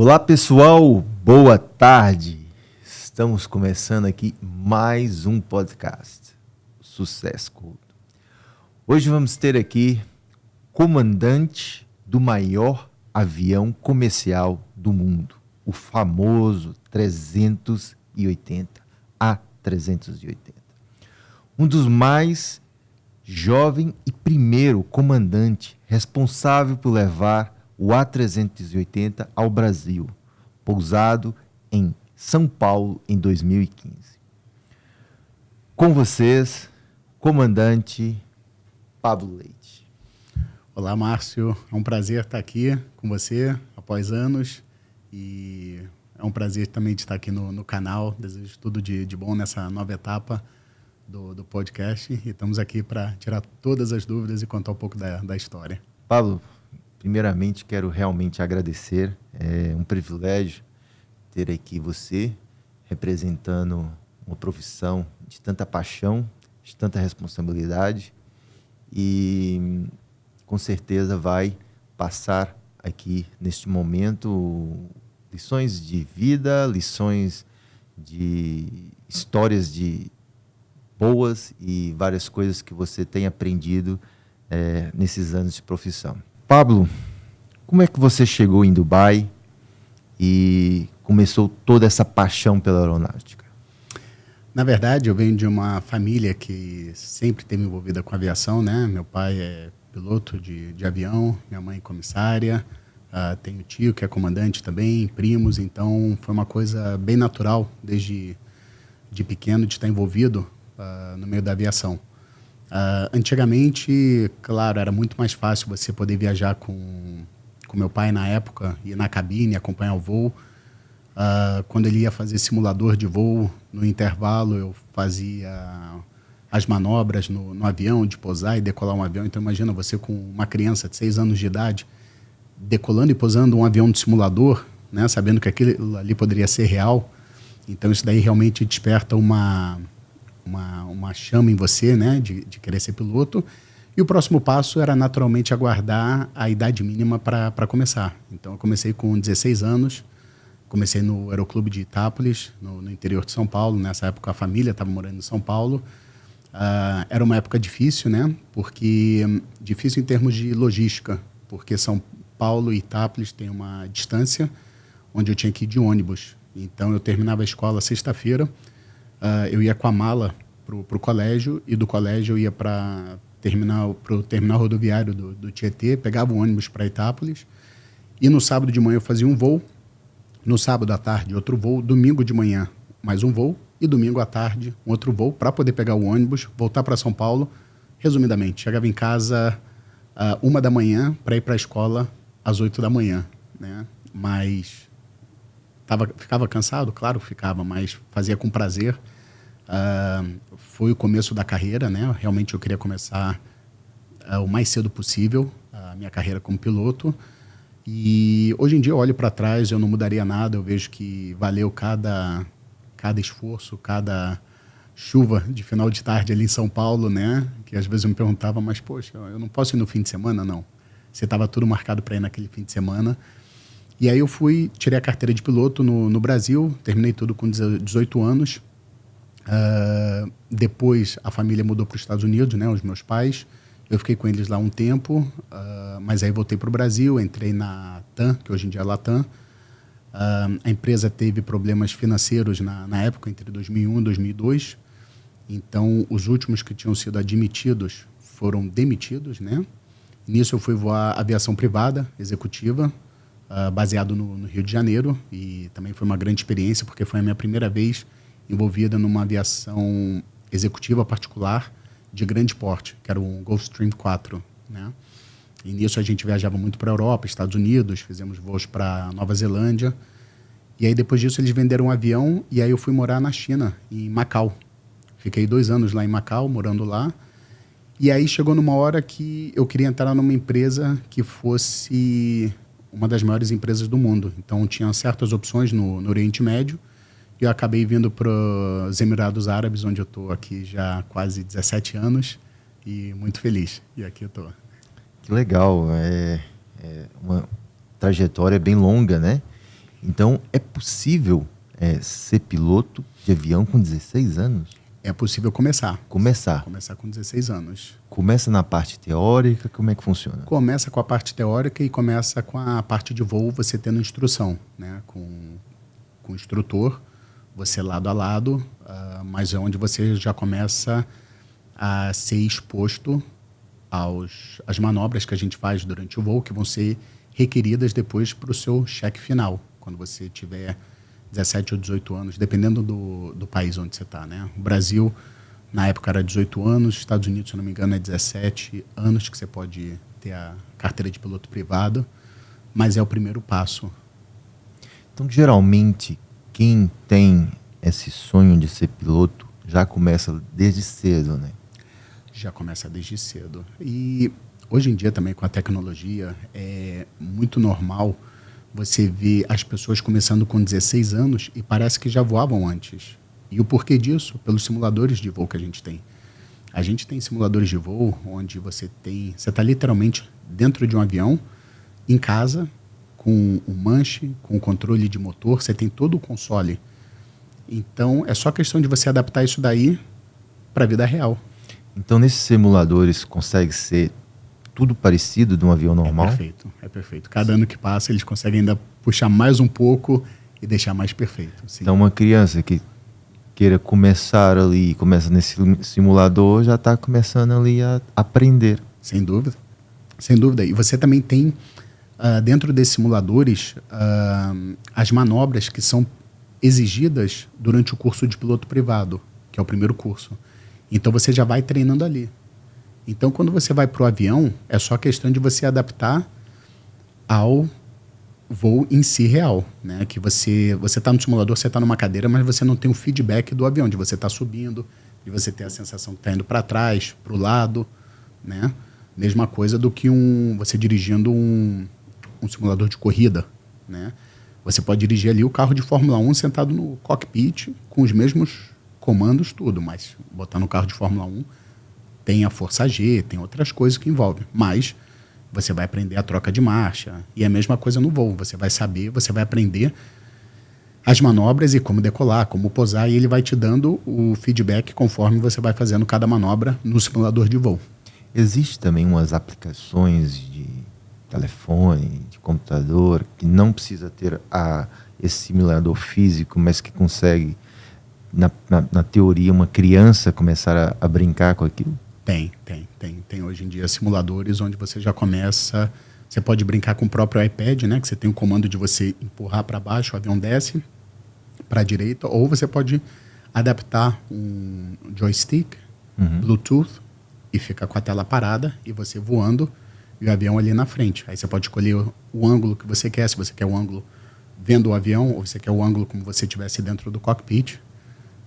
Olá pessoal, boa tarde. Estamos começando aqui mais um podcast, Sucesso Culto. Hoje vamos ter aqui comandante do maior avião comercial do mundo, o famoso 380, A380. Um dos mais jovem e primeiro comandante responsável por levar o A380 ao Brasil, pousado em São Paulo em 2015. Com vocês, comandante Pablo Leite. Olá, Márcio. É um prazer estar aqui com você após anos e é um prazer também de estar aqui no canal. Desejo tudo de bom nessa nova etapa do podcast e estamos aqui para tirar todas as dúvidas e contar um pouco da história. Pablo, primeiramente quero realmente agradecer. É um privilégio ter aqui você representando uma profissão de tanta paixão, de tanta responsabilidade e com certeza vai passar aqui neste momento lições de vida, lições de histórias de boas e várias coisas que você tem aprendido nesses anos de profissão. Pablo, como é que você chegou em Dubai e começou toda essa paixão pela aeronáutica? Na verdade, eu venho de uma família que sempre esteve envolvida com aviação, né? Meu pai é piloto de avião, minha mãe comissária, tenho tio que é comandante também, primos, então foi uma coisa bem natural desde de pequeno de estar envolvido no meio da aviação. Antigamente, claro, era muito mais fácil você poder viajar com meu pai na época, ir na cabine, acompanhar o voo. Quando ele ia fazer simulador de voo, no intervalo eu fazia as manobras no avião, de pousar e decolar um avião. Então imagina você com uma criança de 6 anos de idade, decolando e pousando um avião de simulador, né, sabendo que aquilo ali poderia ser real. Então isso daí realmente desperta uma chama em você, né, de querer ser piloto. E o próximo passo era naturalmente aguardar a idade mínima para começar. Então eu comecei com 16 anos, comecei no Aeroclube de Itápolis, no interior de São Paulo. Nessa época a família estava morando em São Paulo. Era uma época difícil, né, porque difícil em termos de logística, porque São Paulo e Itápolis tem uma distância onde eu tinha que ir de ônibus. Então eu terminava a escola sexta-feira, eu ia com a mala para o colégio e do colégio eu ia para o terminal rodoviário do Tietê, pegava o ônibus para Itápolis e no sábado de manhã eu fazia um voo, no sábado à tarde outro voo, domingo de manhã mais um voo e domingo à tarde um outro voo para poder pegar o ônibus, voltar para São Paulo. Resumidamente, chegava em casa 1 da manhã para ir para a escola às 8 da manhã, né? Mas ficava cansado? Claro, ficava, mas fazia com prazer. Foi o começo da carreira, né? Realmente eu queria começar o mais cedo possível a minha carreira como piloto. E hoje em dia eu olho para trás, eu não mudaria nada. Eu vejo que valeu cada esforço, cada chuva de final de tarde ali em São Paulo, né? Que às vezes eu me perguntava, mas poxa, eu não posso ir no fim de semana? Não. Você estava tudo marcado para ir naquele fim de semana. E aí eu tirei a carteira de piloto no Brasil, terminei tudo com 18 anos. Depois a família mudou para os Estados Unidos, né, os meus pais. Eu fiquei com eles lá um tempo, mas aí voltei para o Brasil, entrei na TAM, que hoje em dia é Latam. A empresa teve problemas financeiros na época, entre 2001 e 2002. Então, os últimos que tinham sido admitidos foram demitidos, né? Nisso eu fui voar aviação privada, executiva, baseado no Rio de Janeiro. E também foi uma grande experiência, porque foi a minha primeira vez envolvida numa aviação executiva particular de grande porte, que era um Gulfstream 4, né? E nisso a gente viajava muito para a Europa, Estados Unidos, fizemos voos para Nova Zelândia. E aí depois disso eles venderam um avião e aí eu fui morar na China, em Macau. Fiquei 2 anos lá em Macau, morando lá. E aí chegou numa hora que eu queria entrar numa empresa que fosse uma das maiores empresas do mundo. Então tinha certas opções no Oriente Médio. E eu acabei vindo para os Emirados Árabes, onde eu estou aqui já há quase 17 anos. E muito feliz. E aqui eu estou. Que legal. É uma trajetória bem longa, né? Então, é possível ser piloto de avião com 16 anos? É possível começar. Começar Com 16 anos. Começa na parte teórica, como é que funciona? Começa com a parte teórica e começa com a parte de voo, você tendo instrução, né? Com o instrutor, você lado a lado, mas é onde você já começa a ser exposto às manobras que a gente faz durante o voo, que vão ser requeridas depois para o seu cheque final, quando você tiver 17 ou 18 anos, dependendo do país onde você está, né? O Brasil, na época, era 18 anos, Estados Unidos, se não me engano, é 17 anos que você pode ter a carteira de piloto privado, mas é o primeiro passo. Então, geralmente, quem tem esse sonho de ser piloto já começa desde cedo, né? Já começa desde cedo. E hoje em dia também com a tecnologia é muito normal você ver as pessoas começando com 16 anos e parece que já voavam antes. E o porquê disso? Pelos simuladores de voo que a gente tem. A gente tem simuladores de voo onde você está literalmente dentro de um avião, em casa, com um manche, com o controle de motor, você tem todo o console. Então, é só questão de você adaptar isso daí para a vida real. Então, nesses simuladores, consegue ser tudo parecido de um avião normal? É perfeito. Cada ano que passa, eles conseguem ainda puxar mais um pouco e deixar mais perfeito. Sim. Então, uma criança que queira começar ali, começa nesse simulador, já está começando ali a aprender. Sem dúvida. Sem dúvida. E você também tem, dentro desses simuladores, as manobras que são exigidas durante o curso de piloto privado, que é o primeiro curso. Então, você já vai treinando ali. Então, quando você vai para o avião, é só questão de você adaptar ao voo em si real, né? Que você está no simulador, você está numa cadeira, mas você não tem o feedback do avião, de você estar subindo, de você ter a sensação que está indo para trás, para o lado, né? Mesma coisa do que você dirigindo um simulador de corrida, né? Você pode dirigir ali o carro de Fórmula 1 sentado no cockpit, com os mesmos comandos, tudo, mas botar no carro de Fórmula 1 tem a força G, tem outras coisas que envolvem, mas você vai aprender a troca de marcha, e é a mesma coisa no voo, você vai saber, você vai aprender as manobras e como decolar, como pousar, e ele vai te dando o feedback conforme você vai fazendo cada manobra no simulador de voo. Existem também umas aplicações de telefone, de computador, que não precisa ter esse simulador físico, mas que consegue, na teoria, uma criança começar a brincar com aquilo? Tem hoje em dia simuladores onde você já começa, você pode brincar com o próprio iPad, né, que você tem o comando de você empurrar para baixo, o avião desce para a direita, ou você pode adaptar um joystick, Bluetooth, e fica com a tela parada e você voando e o avião ali na frente. Aí você pode escolher o ângulo que você quer, se você quer o ângulo vendo o avião ou você quer o ângulo como você estivesse dentro do cockpit,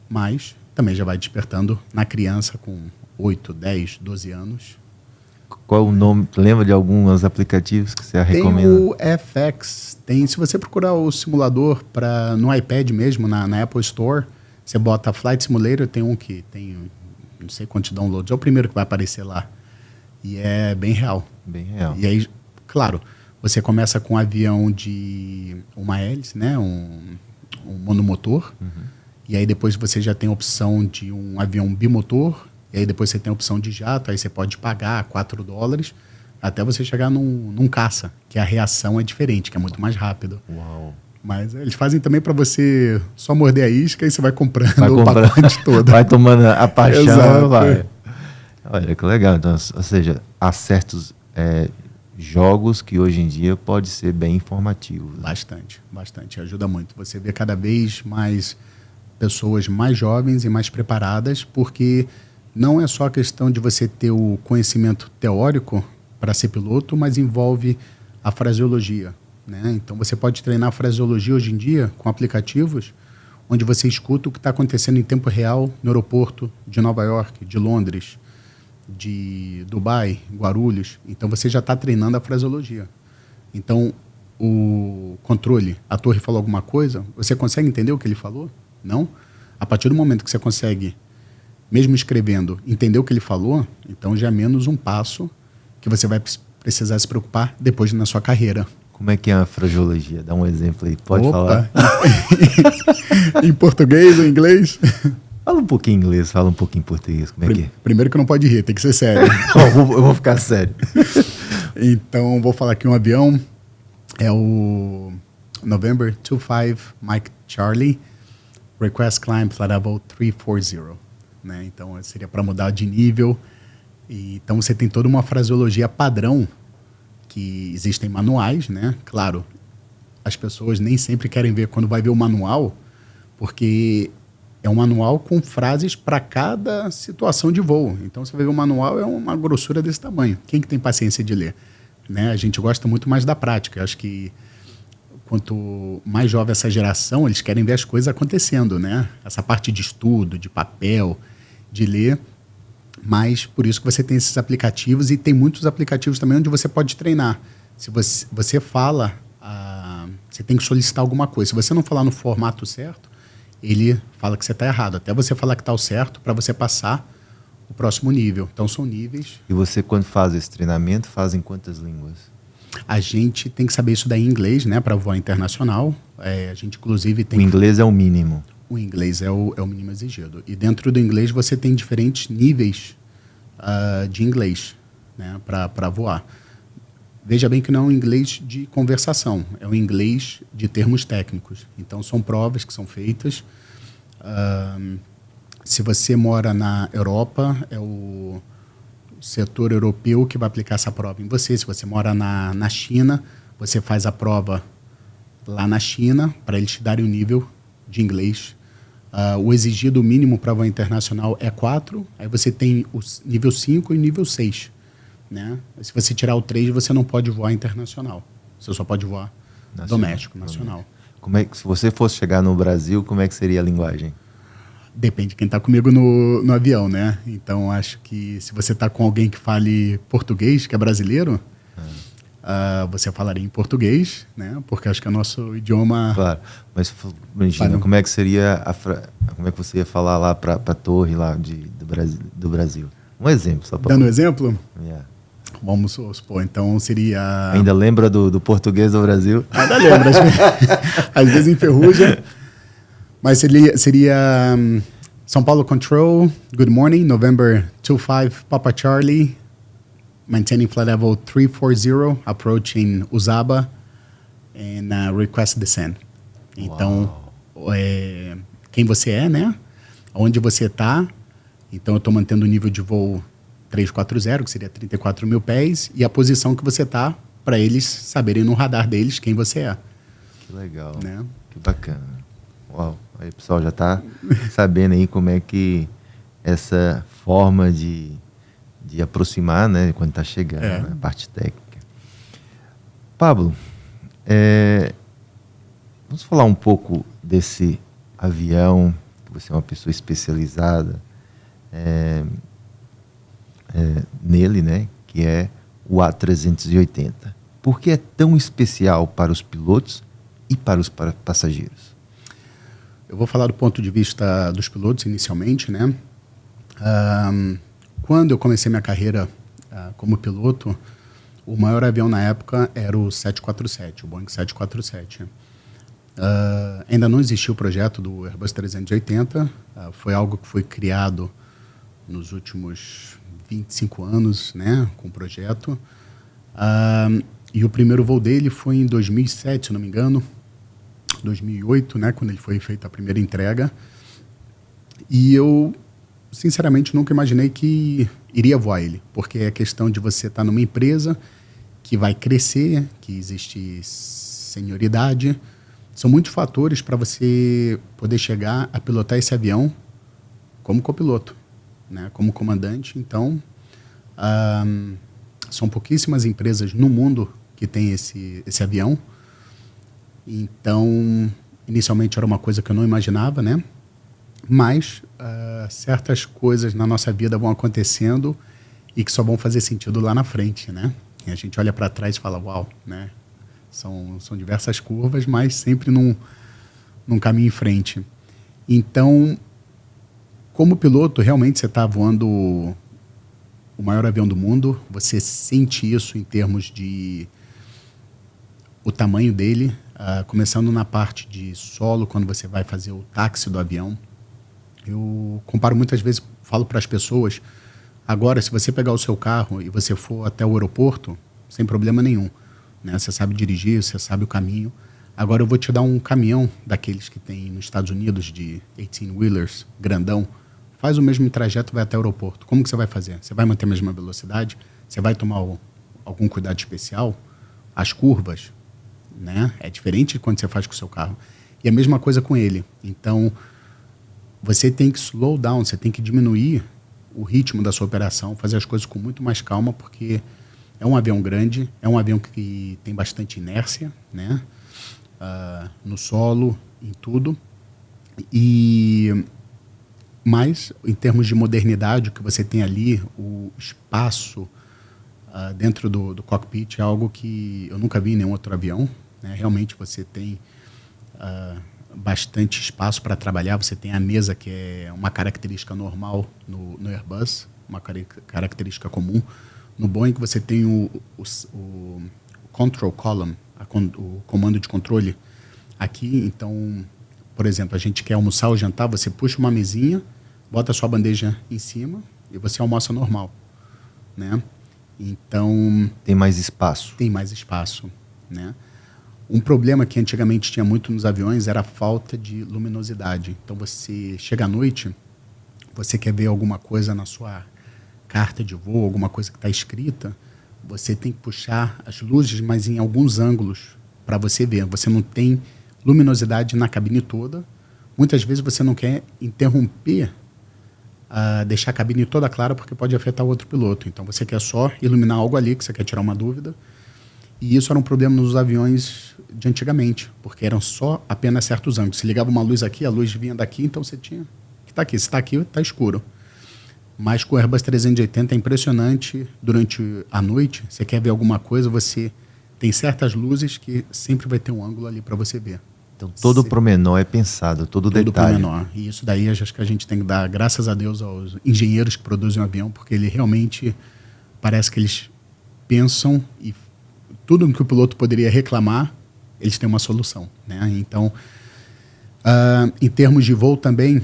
mas também já vai despertando na criança com 8, 10, 12 anos. Qual o nome? Lembra de alguns aplicativos que você recomenda? Tem o FX. Se você procurar o simulador no iPad mesmo, na Apple Store, você bota Flight Simulator, tem um que tem não sei quantos downloads. É o primeiro que vai aparecer lá. E é bem real. Bem real. E aí, claro, você começa com um avião de uma hélice, né? Um monomotor. E aí depois você já tem a opção de um avião bimotor. E aí depois você tem a opção de jato, aí você pode pagar $4 até você chegar num caça, que a reação é diferente, que é muito mais rápido. Uau. Mas eles fazem também para você só morder a isca e você vai comprando o pacote todo. Vai tomando a paixão. Exato. Vai. Olha que legal. Então, ou seja, há certos jogos que hoje em dia pode ser bem informativos. Né? Bastante. Ajuda muito. Você vê cada vez mais pessoas mais jovens e mais preparadas, porque não é só a questão de você ter o conhecimento teórico para ser piloto, mas envolve a fraseologia, né? Então você pode treinar a fraseologia hoje em dia com aplicativos onde você escuta o que está acontecendo em tempo real no aeroporto de Nova York, de Londres, de Dubai, Guarulhos. Então você já está treinando a fraseologia. Então o controle, a torre falou alguma coisa, você consegue entender o que ele falou? Não? A partir do momento que você consegue, mesmo escrevendo, entender o que ele falou, então já é menos um passo que você vai precisar se preocupar depois na sua carreira Como é que é a fraseologia? Dá um exemplo aí, pode falar. Em português ou em inglês? Fala um pouquinho em inglês, fala um pouquinho em português. Como é que é? Primeiro que não pode rir, tem que ser sério. Eu vou ficar sério. Então, vou falar aqui um avião. É o November 25 Mike Charlie, Request Climb Flight Level 340. Né? Então, seria para mudar de nível. Então, você tem toda uma fraseologia padrão, que existem manuais, né? Claro, as pessoas nem sempre querem ver quando vai ver o manual, porque é um manual com frases para cada situação de voo. Então, você vai ver o manual, é uma grossura desse tamanho. Quem que tem paciência de ler? Né? A gente gosta muito mais da prática. Eu acho que quanto mais jovem essa geração, eles querem ver as coisas acontecendo, né? Essa parte de estudo, de papel, de ler. Mas por isso que você tem esses aplicativos, e tem muitos aplicativos também onde você pode treinar. Se você fala, você tem que solicitar alguma coisa. Se você não falar no formato certo, ele fala que você está errado. Até você falar que está o certo para você passar o próximo nível. Então são níveis. E você, quando faz esse treinamento, faz em quantas línguas? A gente tem que saber isso daí em inglês, né, para voar internacional. A gente, inclusive, tem... O inglês é o mínimo. O inglês é o mínimo exigido. E dentro do inglês você tem diferentes níveis de inglês, né, para voar. Veja bem que não é um inglês de conversação, é um inglês de termos técnicos. Então, são provas que são feitas. Se você mora na Europa, é o setor europeu que vai aplicar essa prova em você. Se você mora na China, você faz a prova lá na China, para eles te darem o nível de inglês. O exigido mínimo para voo internacional é 4, aí você tem o nível 5 e nível 6. Né? Se você tirar o 3, você não pode voar internacional. Você só pode voar doméstico, nacional. Como é que, se você fosse chegar no Brasil, como é que seria a linguagem? Depende de quem está comigo no avião, né? Então, acho que se você está com alguém que fale português, que é brasileiro, você falaria em português, né? Porque acho que é o nosso idioma... Claro, mas imagina, como é que seria como é que você ia falar lá para a torre lá do Brasil? Um exemplo. Só pra... Dando um exemplo? Yeah. Vamos supor, então seria... Ainda lembra do português do Brasil? Ainda lembra, às vezes enferruja. Mas seria São Paulo Control, good morning, November 25, Papa Charlie, maintaining flight level 340, approaching Uzaba, and request descend. Então, quem você é, né? Onde você está. Então, eu estou mantendo o nível de voo 340, que seria 34 mil pés, e a posição que você está, para eles saberem no radar deles quem você é. Que legal, né? Que bacana. Uau, aí o pessoal já está sabendo aí como é que essa forma de aproximar, né, quando está chegando, né, a parte técnica. Pablo, vamos falar um pouco desse avião, que você é uma pessoa especializada nele, né, que é o A380. Por que é tão especial para os pilotos e para os passageiros? Eu vou falar do ponto de vista dos pilotos inicialmente, né? Quando eu comecei minha carreira como piloto, o maior avião na época era o 747, o Boeing 747. Ainda não existia o projeto do Airbus 380, foi algo que foi criado nos últimos 25 anos, né, com o projeto. E o primeiro voo dele foi em 2007, se não me engano, 2008, né, quando ele foi feita a primeira entrega. E eu, sinceramente, nunca imaginei que iria voar ele, porque é questão de você estar numa empresa que vai crescer, que existe senioridade. São muitos fatores para você poder chegar a pilotar esse avião como copiloto, né, como comandante. Então, são pouquíssimas empresas no mundo que têm esse avião. Então, inicialmente era uma coisa que eu não imaginava, né? Mas certas coisas na nossa vida vão acontecendo e que só vão fazer sentido lá na frente, né? E a gente olha para trás e fala, uau, né? São diversas curvas, mas sempre num caminho em frente. Então, como piloto, realmente você está voando o maior avião do mundo, você sente isso em termos de o tamanho dele, começando na parte de solo, quando você vai fazer o táxi do avião. Eu comparo muitas vezes, falo para as pessoas, agora, se você pegar o seu carro e você for até o aeroporto, sem problema nenhum, né? Você sabe dirigir, você sabe o caminho. Agora eu vou te dar um caminhão daqueles que tem nos Estados Unidos, de 18-wheelers, grandão, faz o mesmo trajeto, vai até o aeroporto. Como que você vai fazer? Você vai manter a mesma velocidade? Você vai tomar algum cuidado especial? As curvas, né? É diferente de quando você faz com o seu carro. E a mesma coisa com ele. Então, você tem que slow down, você tem que diminuir o ritmo da sua operação, fazer as coisas com muito mais calma, porque é um avião grande, é um avião que tem bastante inércia, né? No solo, em tudo. Mas, em termos de modernidade, o que você tem ali, o espaço dentro do cockpit é algo que eu nunca vi em nenhum outro avião, né? Realmente você tem bastante espaço para trabalhar. Você tem a mesa, que é uma característica normal no Airbus, uma característica comum. No Boeing você tem o control column, o comando de controle aqui. Então, por exemplo, a gente quer almoçar ou jantar, você puxa uma mesinha, bota a sua bandeja em cima e você almoça normal, né? Então... Tem mais espaço. Tem mais espaço, né? Um problema que antigamente tinha muito nos aviões era a falta de luminosidade. Então, você chega à noite, você quer ver alguma coisa na sua carta de voo, alguma coisa que está escrita, você tem que puxar as luzes, mas em alguns ângulos, para você ver. Você não tem luminosidade na cabine toda. Muitas vezes você não quer interromper, deixar a cabine toda clara, porque pode afetar o outro piloto. Então, você quer só iluminar algo ali, que você quer tirar uma dúvida. E isso era um problema nos aviões de antigamente, porque eram só apenas certos ângulos. Se ligava uma luz aqui, a luz vinha daqui, então você tinha que estar aqui. Se está aqui, está escuro. Mas com o Airbus 380 é impressionante. Durante a noite, você quer ver alguma coisa, você tem certas luzes que sempre vai ter um ângulo ali para você ver. Então, todo pormenor é pensado, todo detalhe. Todo pormenor. E isso daí, acho que a gente tem que dar graças a Deus aos engenheiros que produzem um avião, porque ele realmente parece que eles pensam e tudo que o piloto poderia reclamar, eles têm uma solução, né? Então, em termos de voo também,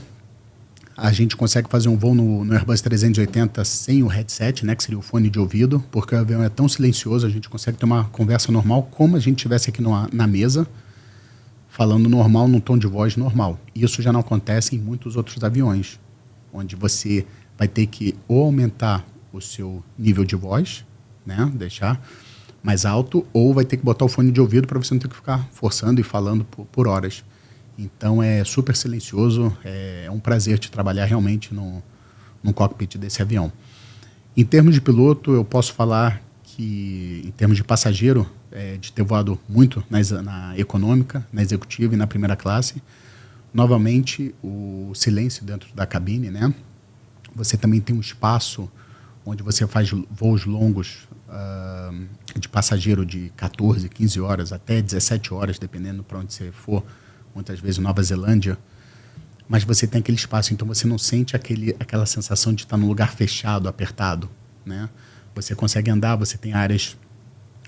a gente consegue fazer um voo no Airbus 380 sem o headset, né, que seria o fone de ouvido, porque o avião é tão silencioso, a gente consegue ter uma conversa normal, como a gente estivesse aqui na mesa, falando normal, num tom de voz normal. Isso já não acontece em muitos outros aviões, onde você vai ter que ou aumentar o seu nível de voz, né, deixar mais alto, ou vai ter que botar o fone de ouvido para você não ter que ficar forçando e falando por horas. Então é super silencioso, é um prazer de trabalhar realmente no cockpit desse avião. Em termos de piloto, eu posso falar que, em termos de passageiro, de ter voado muito na econômica, na executiva e na primeira classe, novamente o silêncio dentro da cabine, né? Você também tem um espaço onde você faz voos longos de passageiro de 14, 15 horas, até 17 horas, dependendo para onde você for, muitas vezes Nova Zelândia, mas você tem aquele espaço, então você não sente aquela sensação de estar num lugar fechado, apertado, né? Você consegue andar, você tem áreas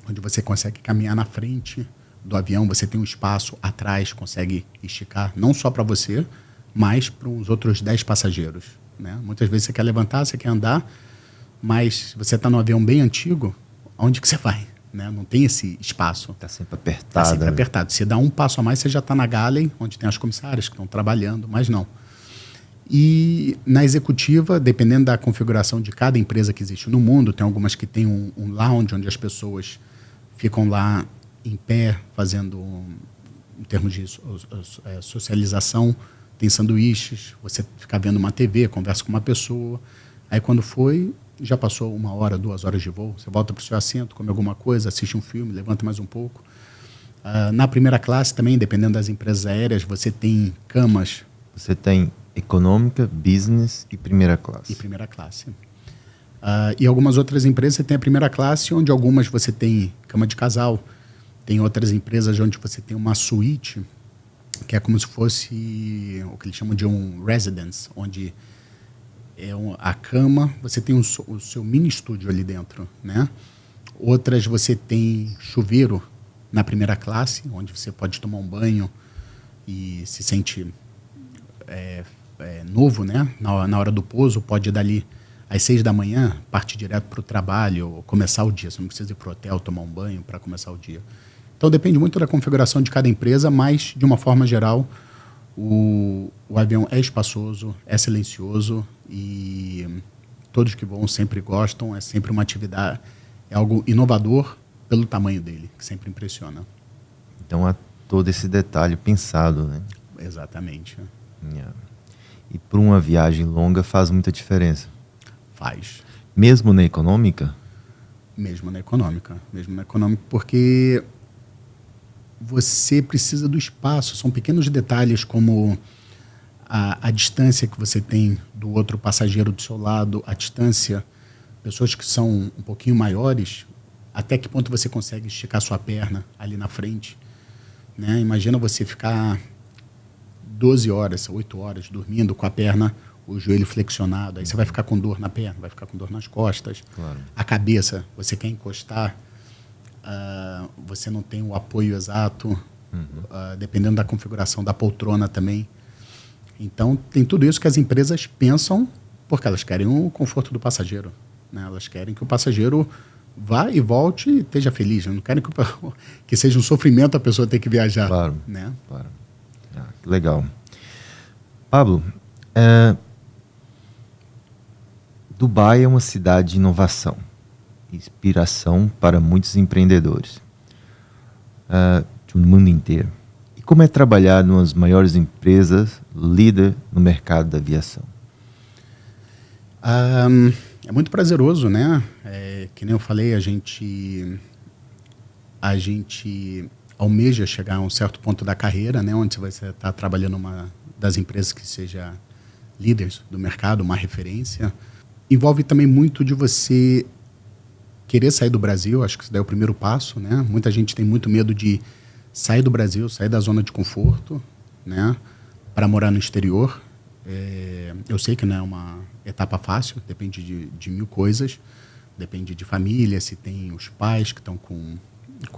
onde você consegue caminhar na frente do avião, você tem um espaço atrás, consegue esticar, não só para você, mas para os outros 10 passageiros, né? Muitas vezes você quer levantar, você quer andar, mas se você está num avião bem antigo, onde que você vai? Né? Não tem esse espaço. Está sempre apertado. Está sempre apertado. Se dá um passo a mais, você já está na galley, onde tem as comissárias que estão trabalhando, mas não. E na executiva, dependendo da configuração de cada empresa que existe no mundo, tem algumas que tem um lounge, onde as pessoas ficam lá em pé, fazendo, em termos de socialização, tem sanduíches, você fica vendo uma TV, conversa com uma pessoa. Aí quando já passou 1 hora, 2 horas de voo, você volta para o seu assento, come alguma coisa, assiste um filme, levanta mais um pouco. Na primeira classe também, dependendo das empresas aéreas, você tem camas. Você tem econômica, business e primeira classe. E primeira classe. E algumas outras empresas você tem a primeira classe, onde algumas você tem cama de casal. Tem outras empresas onde você tem uma suíte, que é como se fosse o que eles chamam de um residence, onde a cama, você tem o seu mini estúdio ali dentro, né? Outras você tem chuveiro na primeira classe, onde você pode tomar um banho e se sente novo, né? Na hora do pouso, pode ir dali às 6 da manhã, partir direto para o trabalho, começar o dia. Você não precisa ir para o hotel tomar um banho para começar o dia. Então, depende muito da configuração de cada empresa, mas, de uma forma geral, o avião é espaçoso, é silencioso e todos que voam sempre gostam. É sempre uma atividade, é algo inovador pelo tamanho dele, que sempre impressiona. Então, há todo esse detalhe pensado, né? Exatamente. Yeah. E para uma viagem longa faz muita diferença. Faz. Mesmo na econômica? Mesmo na econômica, porque você precisa do espaço. São pequenos detalhes como a distância que você tem do outro passageiro do seu lado, a distância, pessoas que são um pouquinho maiores, até que ponto você consegue esticar sua perna ali na frente, né? Imagina você ficar 12 horas, 8 horas dormindo com a perna, o joelho flexionado, aí você vai ficar com dor na perna, vai ficar com dor nas costas. Claro. A cabeça, você quer encostar, você não tem o apoio exato, dependendo da configuração da poltrona também. Então, tem tudo isso que as empresas pensam, porque elas querem o conforto do passageiro, né? Elas querem que o passageiro vá e volte e esteja feliz. Não querem que seja um sofrimento a pessoa ter que viajar. Claro, né? Claro. Que legal. Pablo, Dubai é uma cidade de inovação, inspiração para muitos empreendedores do mundo inteiro. E como é trabalhar em uma das maiores empresas líder no mercado da aviação? É muito prazeroso, né? Que nem eu falei, a gente almeja chegar a um certo ponto da carreira, né, onde você está trabalhando numa das empresas que seja líderes do mercado, uma referência. Envolve também muito de você querer sair do Brasil. Acho que isso daí é o primeiro passo, né? Muita gente tem muito medo de sair do Brasil, sair da zona de conforto, né, para morar no exterior. Eu sei que não é uma etapa fácil, depende de mil coisas, depende de família, se tem os pais que estão com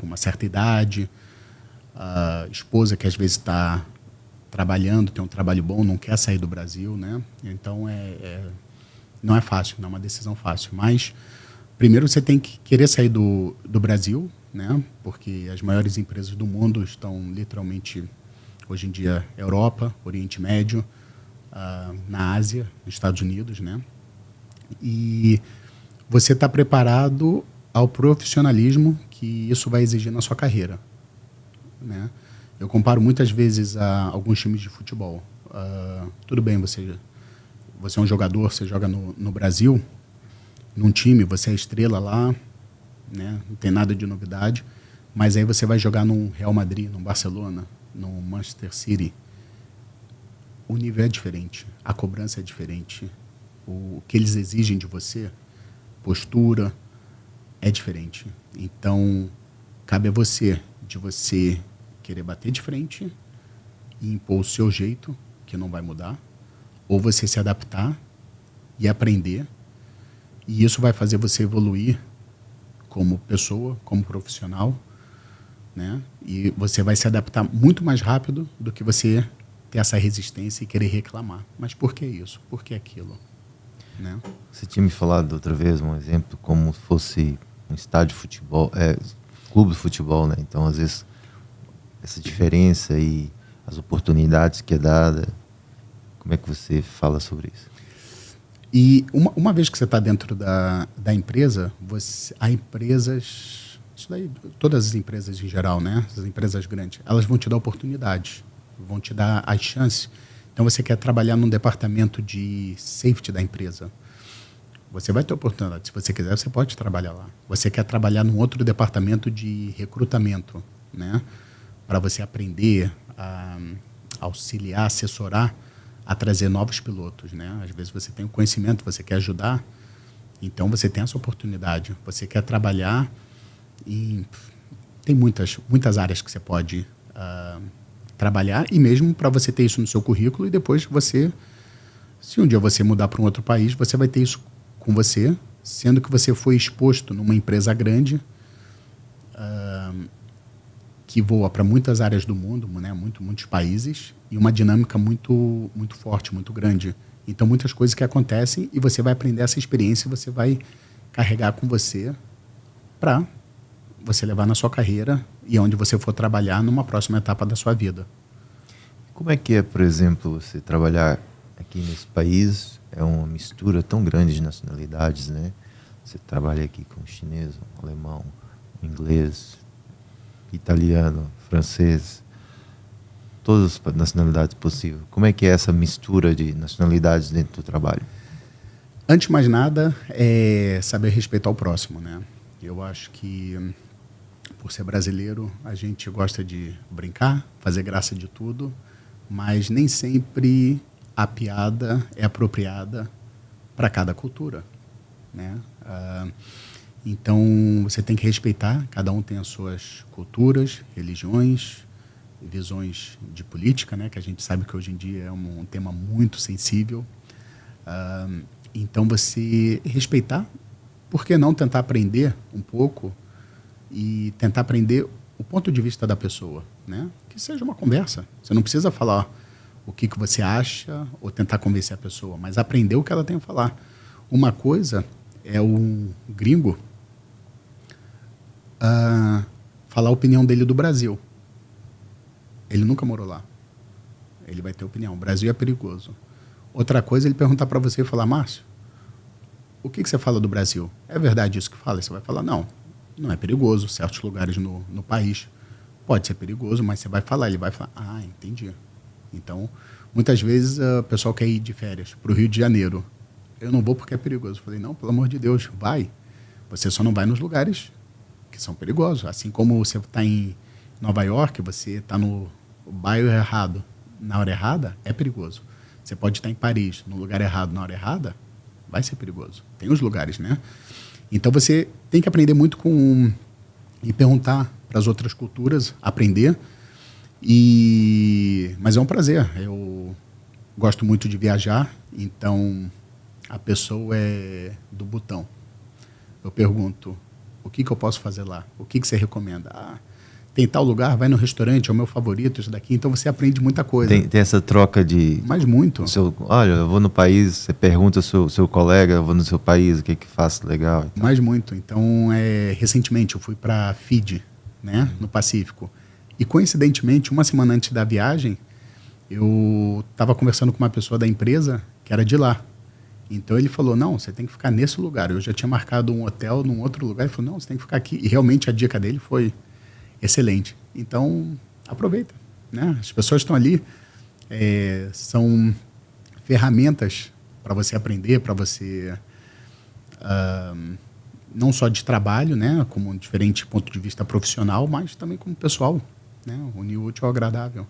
uma certa idade, a esposa que às vezes está trabalhando, tem um trabalho bom, não quer sair do Brasil, né? Então, não é fácil, não é uma decisão fácil. Mas, primeiro, você tem que querer sair do Brasil, né? Porque as maiores empresas do mundo estão literalmente, hoje em dia, Europa, Oriente Médio, na Ásia, nos Estados Unidos, né? E você está preparado ao profissionalismo que isso vai exigir na sua carreira, né? Eu comparo muitas vezes a alguns times de futebol. Tudo bem, você é um jogador, você joga no Brasil, num time, você é estrela lá, né? Não tem nada de novidade, mas aí você vai jogar num Real Madrid, num Barcelona, num Manchester City. O nível é diferente, a cobrança é diferente, o que eles exigem de você, postura, é diferente. Então, cabe a você, de você querer bater de frente e impor o seu jeito, que não vai mudar, ou você se adaptar e aprender, e isso vai fazer você evoluir como pessoa, como profissional, né? E você vai se adaptar muito mais rápido do que você ter essa resistência e querer reclamar. Mas por que isso? Por que aquilo? Né? Você tinha me falado outra vez um exemplo como se fosse um estádio de futebol, clube de futebol, né? Então, às vezes, essa diferença e as oportunidades que é dada, como é que você fala sobre isso? E uma vez que você está dentro da empresa, há empresas, isso daí, todas as empresas em geral, né? As empresas grandes, elas vão te dar oportunidades, vão te dar as chances. Então, você quer trabalhar num departamento de safety da empresa, você vai ter oportunidade. Se você quiser, você pode trabalhar lá. Você quer trabalhar num outro departamento de recrutamento, né? Para você aprender a auxiliar, assessorar, a trazer novos pilotos, né? Às vezes você tem o conhecimento, você quer ajudar, então você tem essa oportunidade. Você quer trabalhar em... Tem muitas áreas que você pode trabalhar, e mesmo para você ter isso no seu currículo, e depois você, se um dia você mudar para um outro país, você vai ter isso com você, sendo que você foi exposto numa empresa grande, que voa para muitas áreas do mundo, né, muitos países, e uma dinâmica muito, muito forte, muito grande. Então, muitas coisas que acontecem e você vai aprender essa experiência e você vai carregar com você para você levar na sua carreira e onde você for trabalhar numa próxima etapa da sua vida. Como é que é, por exemplo, você trabalhar aqui nesse país? É uma mistura tão grande de nacionalidades, né? Você trabalha aqui com chinês, alemão, inglês, italiano, francês, todas as nacionalidades possíveis. Como é que é essa mistura de nacionalidades dentro do trabalho? Antes de mais nada, é saber respeitar o próximo, né? Eu acho que, por ser brasileiro, a gente gosta de brincar, fazer graça de tudo, mas nem sempre a piada é apropriada para cada cultura, né? Então, você tem que respeitar, cada um tem as suas culturas, religiões, visões de política, né? Que a gente sabe que hoje em dia é um tema muito sensível. Então, você respeitar, por que não tentar aprender um pouco e tentar aprender o ponto de vista da pessoa, né? Que seja uma conversa. Você não precisa falar o que você acha ou tentar convencer a pessoa, mas aprender o que ela tem a falar. Uma coisa é um gringo falar a opinião dele do Brasil. Ele nunca morou lá. Ele vai ter opinião. O Brasil é perigoso. Outra coisa é ele perguntar para você e falar: Márcio, o que você fala do Brasil? É verdade isso que fala? Você vai falar: não, não é perigoso. Certos lugares no país pode ser perigoso, mas você vai falar. Ele vai falar: ah, entendi. Então, muitas vezes o pessoal quer ir de férias para o Rio de Janeiro. Eu não vou porque é perigoso. Eu falei: não, pelo amor de Deus, vai. Você só não vai nos lugares que são perigosos. Assim como você está em Nova York, você está no bairro errado, na hora errada, é perigoso. Você pode estar em Paris, no lugar errado, na hora errada, vai ser perigoso. Tem os lugares, né? Então, você tem que aprender muito e perguntar para as outras culturas, aprender. Mas é um prazer. Eu gosto muito de viajar, então a pessoa é do botão. Eu pergunto: o que eu posso fazer lá? O que você recomenda? Tem tal lugar, vai no restaurante, é o meu favorito, isso daqui. Então você aprende muita coisa. Tem essa troca de... Mas muito. Olha, eu vou no país, você pergunta ao seu colega, eu vou no seu país, o que faço legal? Então. Mas muito. Então, recentemente eu fui para Fiji, né, no Pacífico. E coincidentemente, uma semana antes da viagem, eu estava conversando com uma pessoa da empresa que era de lá. Então ele falou: não, você tem que ficar nesse lugar. Eu já tinha marcado um hotel num outro lugar. Ele falou: não, você tem que ficar aqui. E realmente a dica dele foi excelente. Então, aproveita, né? As pessoas estão ali, são ferramentas para você aprender, para você, não só de trabalho, né, como um diferente ponto de vista profissional, mas também como pessoal, né? Unir o útil ao agradável.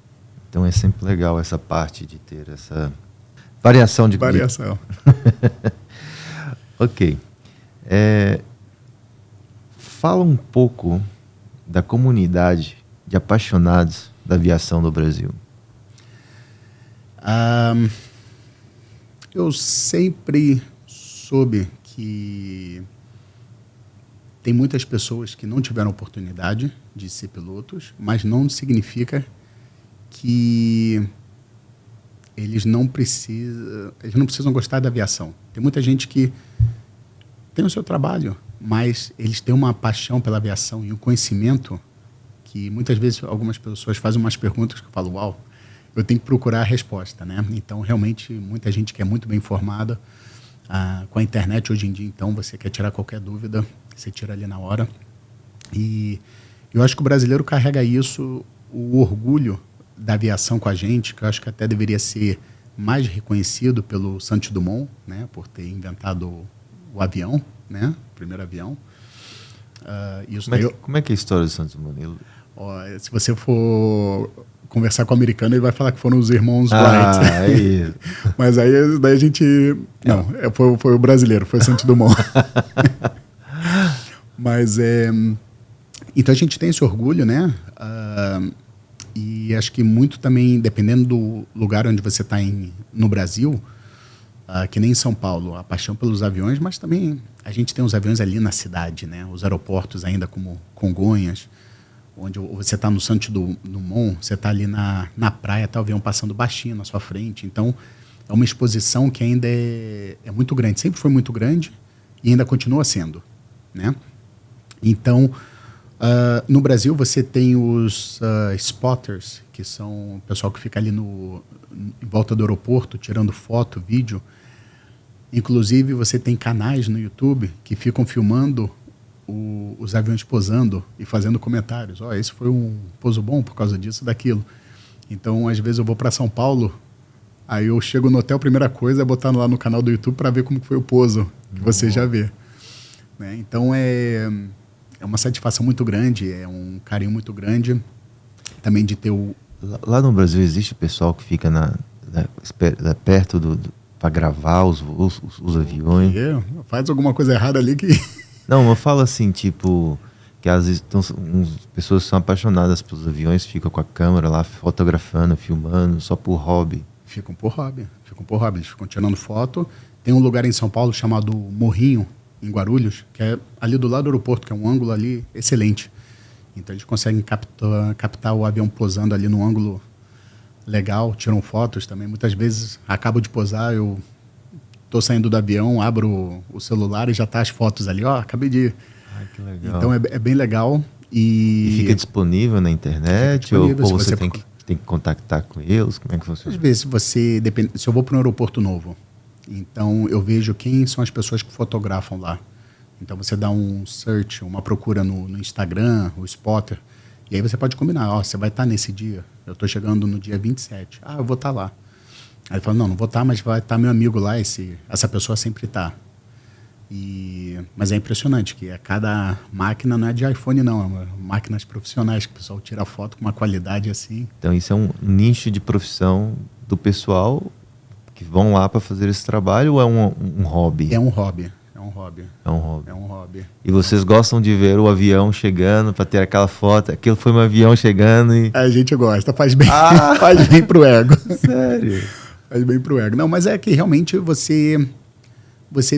Então é sempre legal essa parte de ter essa variação de... Variação. Ok. Fala um pouco da comunidade de apaixonados da aviação do Brasil. Eu sempre soube que tem muitas pessoas que não tiveram oportunidade de ser pilotos, mas não significa que eles não precisam gostar da aviação. Tem muita gente que tem o seu trabalho, mas eles têm uma paixão pela aviação e um conhecimento que muitas vezes algumas pessoas fazem umas perguntas que eu falo: uau, eu tenho que procurar a resposta, né? Então, realmente, muita gente que é muito bem informada com a internet hoje em dia. Então, você quer tirar qualquer dúvida, você tira ali na hora. E eu acho que o brasileiro carrega isso, o orgulho da aviação com a gente, que eu acho que até deveria ser mais reconhecido pelo Santos Dumont, né? Por ter inventado o avião, né? O primeiro avião. Como é que é a história do Santos Dumont? Se você for conversar com o americano, ele vai falar que foram os irmãos Wright. É isso. Mas aí daí a gente... Não, foi o brasileiro, foi o Santos Dumont. Mas então a gente tem esse orgulho, né? E acho que muito também, dependendo do lugar onde você está no Brasil, que nem em São Paulo, a paixão pelos aviões, mas também a gente tem os aviões ali na cidade, né? Os aeroportos ainda como Congonhas, onde você está no Santos Dumont, você está ali na praia, está o avião passando baixinho na sua frente. Então, é uma exposição que ainda é muito grande. Sempre foi muito grande e ainda continua sendo, né? Então, no Brasil, você tem os spotters, que são o pessoal que fica ali em volta do aeroporto, tirando foto, vídeo. Inclusive, você tem canais no YouTube que ficam filmando os aviões pousando e fazendo comentários. Esse foi um pouso bom por causa disso, daquilo. Então, às vezes eu vou para São Paulo, aí eu chego no hotel, a primeira coisa é botar lá no canal do YouTube para ver como foi o pouso, que você já vê. Né? Então, é uma satisfação muito grande, é um carinho muito grande também de ter o... Lá no Brasil existe pessoal que fica perto para gravar os aviões? Faz alguma coisa errada ali que... Não, eu falo assim, tipo, que às vezes pessoas são apaixonadas pelos aviões, ficam com a câmera lá fotografando, filmando, só por hobby. Ficam por hobby, eles ficam tirando foto. Tem um lugar em São Paulo chamado Morrinho, em Guarulhos, que é ali do lado do aeroporto, que é um ângulo ali excelente. Então eles conseguem captar o avião posando ali no ângulo legal, tiram fotos também. Muitas vezes acabo de posar, eu estou saindo do avião, abro o celular e já tá as fotos ali, acabei de ir. Ai, que legal. Então é bem legal. E fica disponível na internet? Disponível, ou você tem que contactar com eles? Como é que funciona? Às vezes se eu vou para um aeroporto novo, então eu vejo quem são as pessoas que fotografam lá. Então você dá um search, uma procura no Instagram, o Spotter, e aí você pode combinar, você vai estar nesse dia, eu estou chegando no dia 27, eu vou estar lá. Aí ele fala, não vou estar, mas vai estar meu amigo lá, essa pessoa sempre está. Mas é impressionante que cada máquina não é de iPhone não, é máquinas profissionais, que o pessoal tira foto com uma qualidade assim. Então isso é um nicho de profissão do pessoal que vão lá para fazer esse trabalho ou é um hobby? É um hobby. É um hobby. E vocês gostam de ver o avião chegando para ter aquela foto? Aquilo foi um avião chegando e... A gente gosta, faz bem, faz bem pro ego. Sério? Faz bem pro ego. Não, mas é que realmente você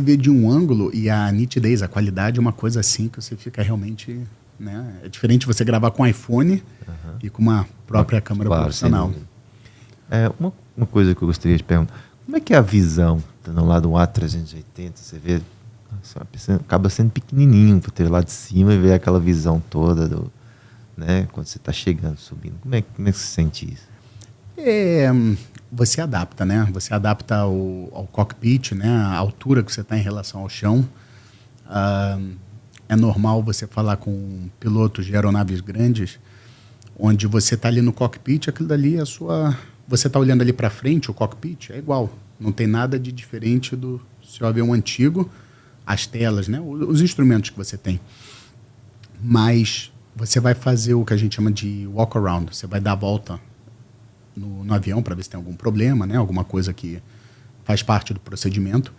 vê de um ângulo e a nitidez, a qualidade é uma coisa assim que você fica realmente... Né? É diferente você gravar com iPhone e com uma própria câmera profissional. Uma coisa que eu gostaria de perguntar, como é que é a visão no lado do A380? Você vê, acaba sendo pequenininho para ter lá de cima e ver aquela visão toda né? Quando você está chegando, subindo. Como é que você sente isso? Você adapta, né? Você adapta ao cockpit, né? A altura que você está em relação ao chão. É normal você falar com pilotos de aeronaves grandes, onde você está ali no cockpit, aquilo dali é a sua... Você está olhando ali para frente, o cockpit é igual. Não tem nada de diferente do seu avião antigo, as telas, né? Os instrumentos que você tem. Mas você vai fazer o que a gente chama de walk around. Você vai dar a volta no avião para ver se tem algum problema, né? Alguma coisa que faz parte do procedimento.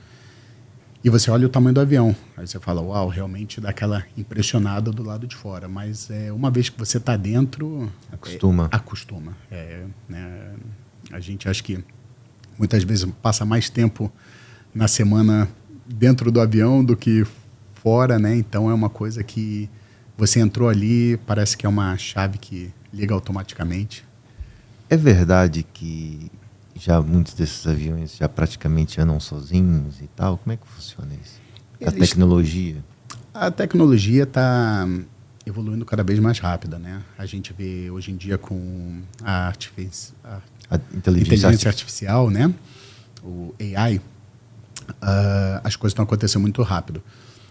E você olha o tamanho do avião. Aí você fala, uau, realmente dá aquela impressionada do lado de fora. Mas uma vez que você está dentro... Acostuma. Né? A gente acha que muitas vezes passa mais tempo na semana dentro do avião do que fora, né? Então é uma coisa que você entrou ali, parece que é uma chave que liga automaticamente. É verdade que já muitos desses aviões já praticamente andam sozinhos e tal? Como é que funciona isso? A tecnologia está evoluindo cada vez mais rápida, né? A gente vê hoje em dia com a inteligência artificial, né? O AI, as coisas estão acontecendo muito rápido.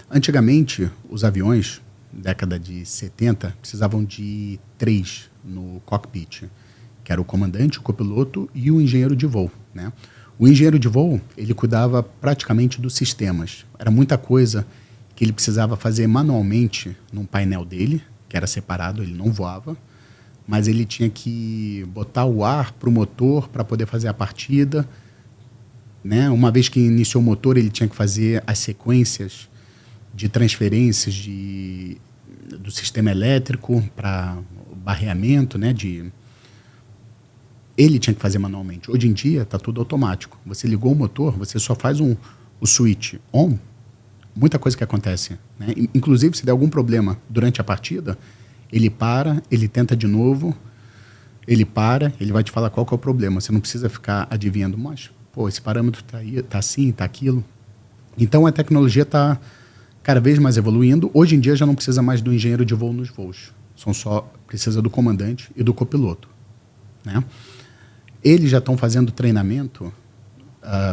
Antigamente, os aviões, década de 70, precisavam de 3 no cockpit, que era o comandante, o copiloto e o engenheiro de voo, né? O engenheiro de voo, ele cuidava praticamente dos sistemas. Era muita coisa que ele precisava fazer manualmente num painel dele, que era separado, ele não voava, mas ele tinha que botar o ar para o motor para poder fazer a partida, né? Uma vez que iniciou o motor, ele tinha que fazer as sequências de transferências do sistema elétrico para o barreamento, né? Ele tinha que fazer manualmente. Hoje em dia está tudo automático. Você ligou o motor, você só faz o switch on, muita coisa que acontece, né? Inclusive, se der algum problema durante a partida, Ele para, ele tenta de novo, ele para, ele vai te falar qual que é o problema. Você não precisa ficar adivinhando, mas, pô, esse parâmetro tá assim, tá aquilo. Então, a tecnologia está cada vez mais evoluindo. Hoje em dia, já não precisa mais do engenheiro de voo nos voos. Precisa do comandante e do copiloto, né? Eles já estão fazendo treinamento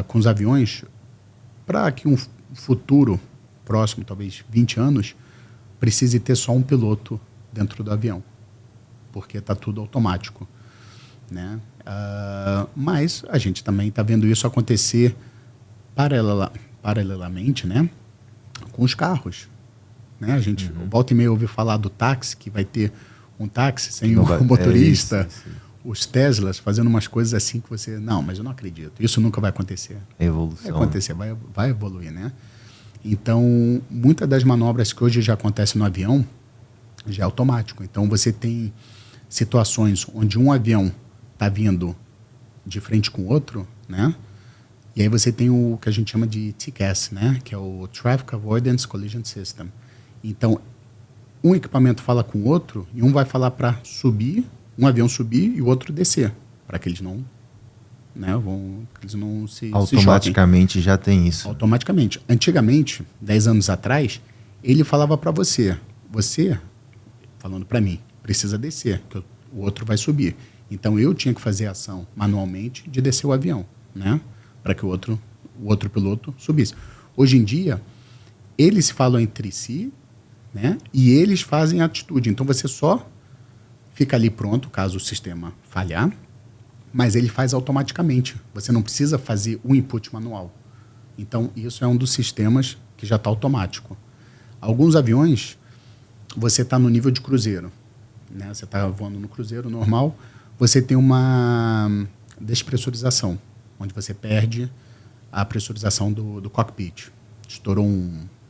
com os aviões para que um futuro próximo, talvez 20 anos, precise ter só um piloto dentro do avião, porque está tudo automático, né? Mas a gente também está vendo isso acontecer paralelamente, né, com os carros, né? A gente volta e meia ouve falar do táxi, que vai ter um táxi sem o motorista, isso. Os Teslas fazendo umas coisas assim que você... Não, mas eu não acredito. Isso nunca vai acontecer. Evolução. Vai acontecer, vai evoluir, né? Então, muitas das manobras que hoje já acontecem no avião já é automático. Então, você tem situações onde um avião está vindo de frente com o outro, né? E aí você tem o que a gente chama de TCAS, né? Que é o Traffic Avoidance Collision System. Então, um equipamento fala com o outro e um vai falar para subir, um avião subir e o outro descer, para que eles não, né, eles não se automaticamente já tem isso. Automaticamente. Antigamente, 10 anos atrás, ele falava para você, falando para mim, precisa descer, que o outro vai subir. Então, eu tinha que fazer a ação manualmente de descer o avião, né, para que o outro piloto subisse. Hoje em dia, eles se falam entre si, né, e eles fazem a atitude. Então, você só fica ali pronto, caso o sistema falhar, mas ele faz automaticamente. Você não precisa fazer o input manual. Então, isso é um dos sistemas que já está automático. Alguns aviões, você está no nível de cruzeiro, né? Você está voando no cruzeiro normal, você tem uma despressurização, onde você perde a pressurização do cockpit. Estourou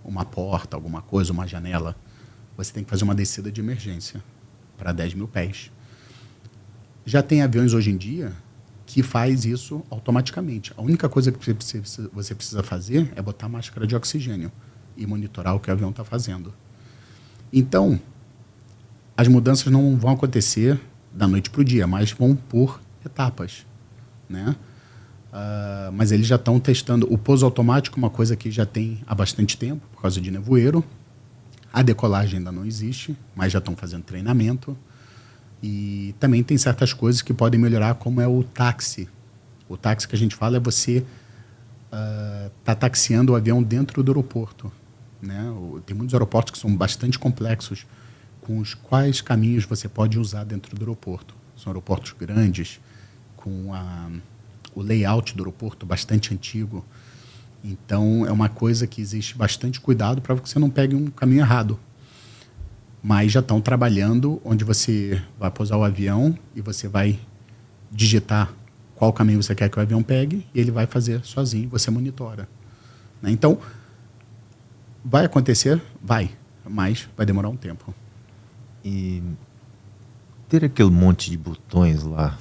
uma porta, alguma coisa, uma janela, você tem que fazer uma descida de emergência para 10 mil pés. Já tem aviões hoje em dia que faz isso automaticamente. A única coisa que você precisa fazer é botar máscara de oxigênio e monitorar o que o avião está fazendo. Então, as mudanças não vão acontecer da noite para o dia, mas vão por etapas, né? Mas eles já estão testando. O pouso automático é uma coisa que já tem há bastante tempo, por causa de nevoeiro. A decolagem ainda não existe, mas já estão fazendo treinamento. E também tem certas coisas que podem melhorar, como é o táxi. O táxi que a gente fala é você tá taxiando o avião dentro do aeroporto, né? Tem muitos aeroportos que são bastante complexos, com os quais caminhos você pode usar dentro do aeroporto. São aeroportos grandes, com o layout do aeroporto bastante antigo. Então, é uma coisa que existe bastante cuidado para que você não pegue um caminho errado. Mas já estão trabalhando onde você vai pousar o avião e você vai digitar qual caminho você quer que o avião pegue e ele vai fazer sozinho, você monitora, né? Então, vai acontecer? Vai, mas vai demorar um tempo. E ter aquele monte de botões lá...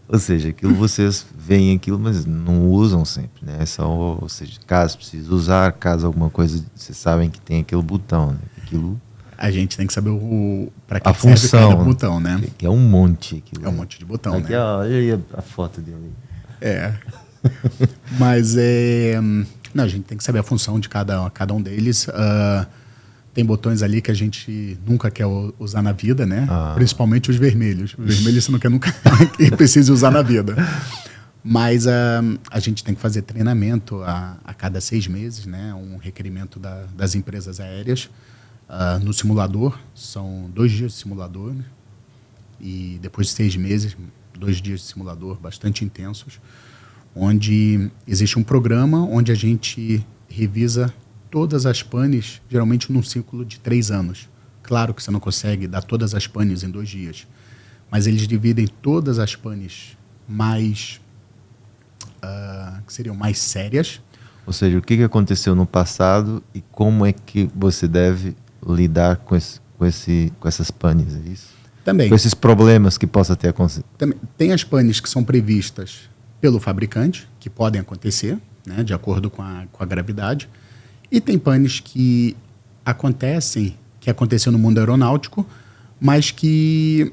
Ou seja, aquilo vocês veem aquilo, mas não usam sempre, né? Ou seja, caso precise usar, caso alguma coisa, vocês sabem que tem aquele botão, né? Aquilo... A gente tem que saber para que a função, cada botão, né? Que é um monte. Aquilo, é um monte de botão, aqui, né? Ó, olha aí a foto dele. Mas não, a gente tem que saber a função de cada um deles. Tem botões ali que a gente nunca quer usar na vida, né? Principalmente os vermelhos. Os vermelhos você não quer nunca que precise usar na vida. Mas a gente tem que fazer treinamento a cada 6 meses, né? Um requerimento das empresas aéreas. No simulador, são 2 dias de simulador, né? E depois de 6 meses, 2 dias de simulador bastante intensos, onde existe um programa onde a gente revisa todas as panes, geralmente num ciclo de 3 anos. Claro que você não consegue dar todas as panes em 2 dias, mas eles dividem todas as panes mais que seriam mais sérias. Ou seja, o que aconteceu no passado e como é que você deve lidar com essas panes, é isso? Também. Com esses problemas que possa ter acontecido. Também. Tem as panes que são previstas pelo fabricante, que podem acontecer, né, de acordo com a gravidade. E tem panes que acontecem, que aconteceu no mundo aeronáutico, mas que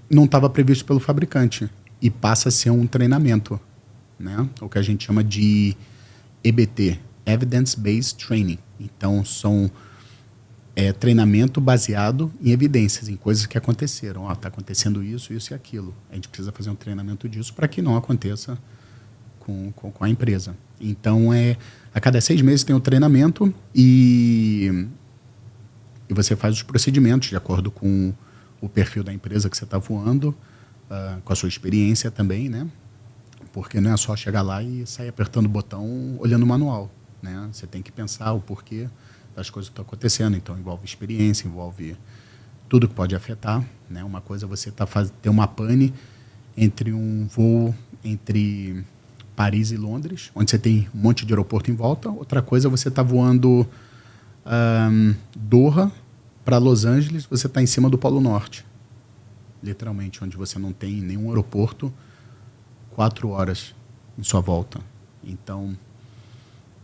não estava previsto pelo fabricante e passa a ser um treinamento, né? O que a gente chama de EBT, Evidence Based Training. Então, são treinamento baseado em evidências, em coisas que aconteceram. Está acontecendo isso, isso e aquilo. A gente precisa fazer um treinamento disso para que não aconteça com a empresa. Então, a cada 6 meses tem um treinamento e você faz os procedimentos de acordo com o perfil da empresa que você está voando, com a sua experiência também, né? Porque não é só chegar lá e sair apertando o botão olhando o manual, né? Você tem que pensar o porquê das coisas que estão acontecendo. Então, envolve experiência, envolve tudo que pode afetar, né? Uma coisa é você ter uma pane entre um voo entre Paris e Londres, onde você tem um monte de aeroporto em volta. Outra coisa é você estar voando Doha para Los Angeles, você está em cima do Polo Norte, literalmente, onde você não tem nenhum aeroporto 4 horas em sua volta. Então,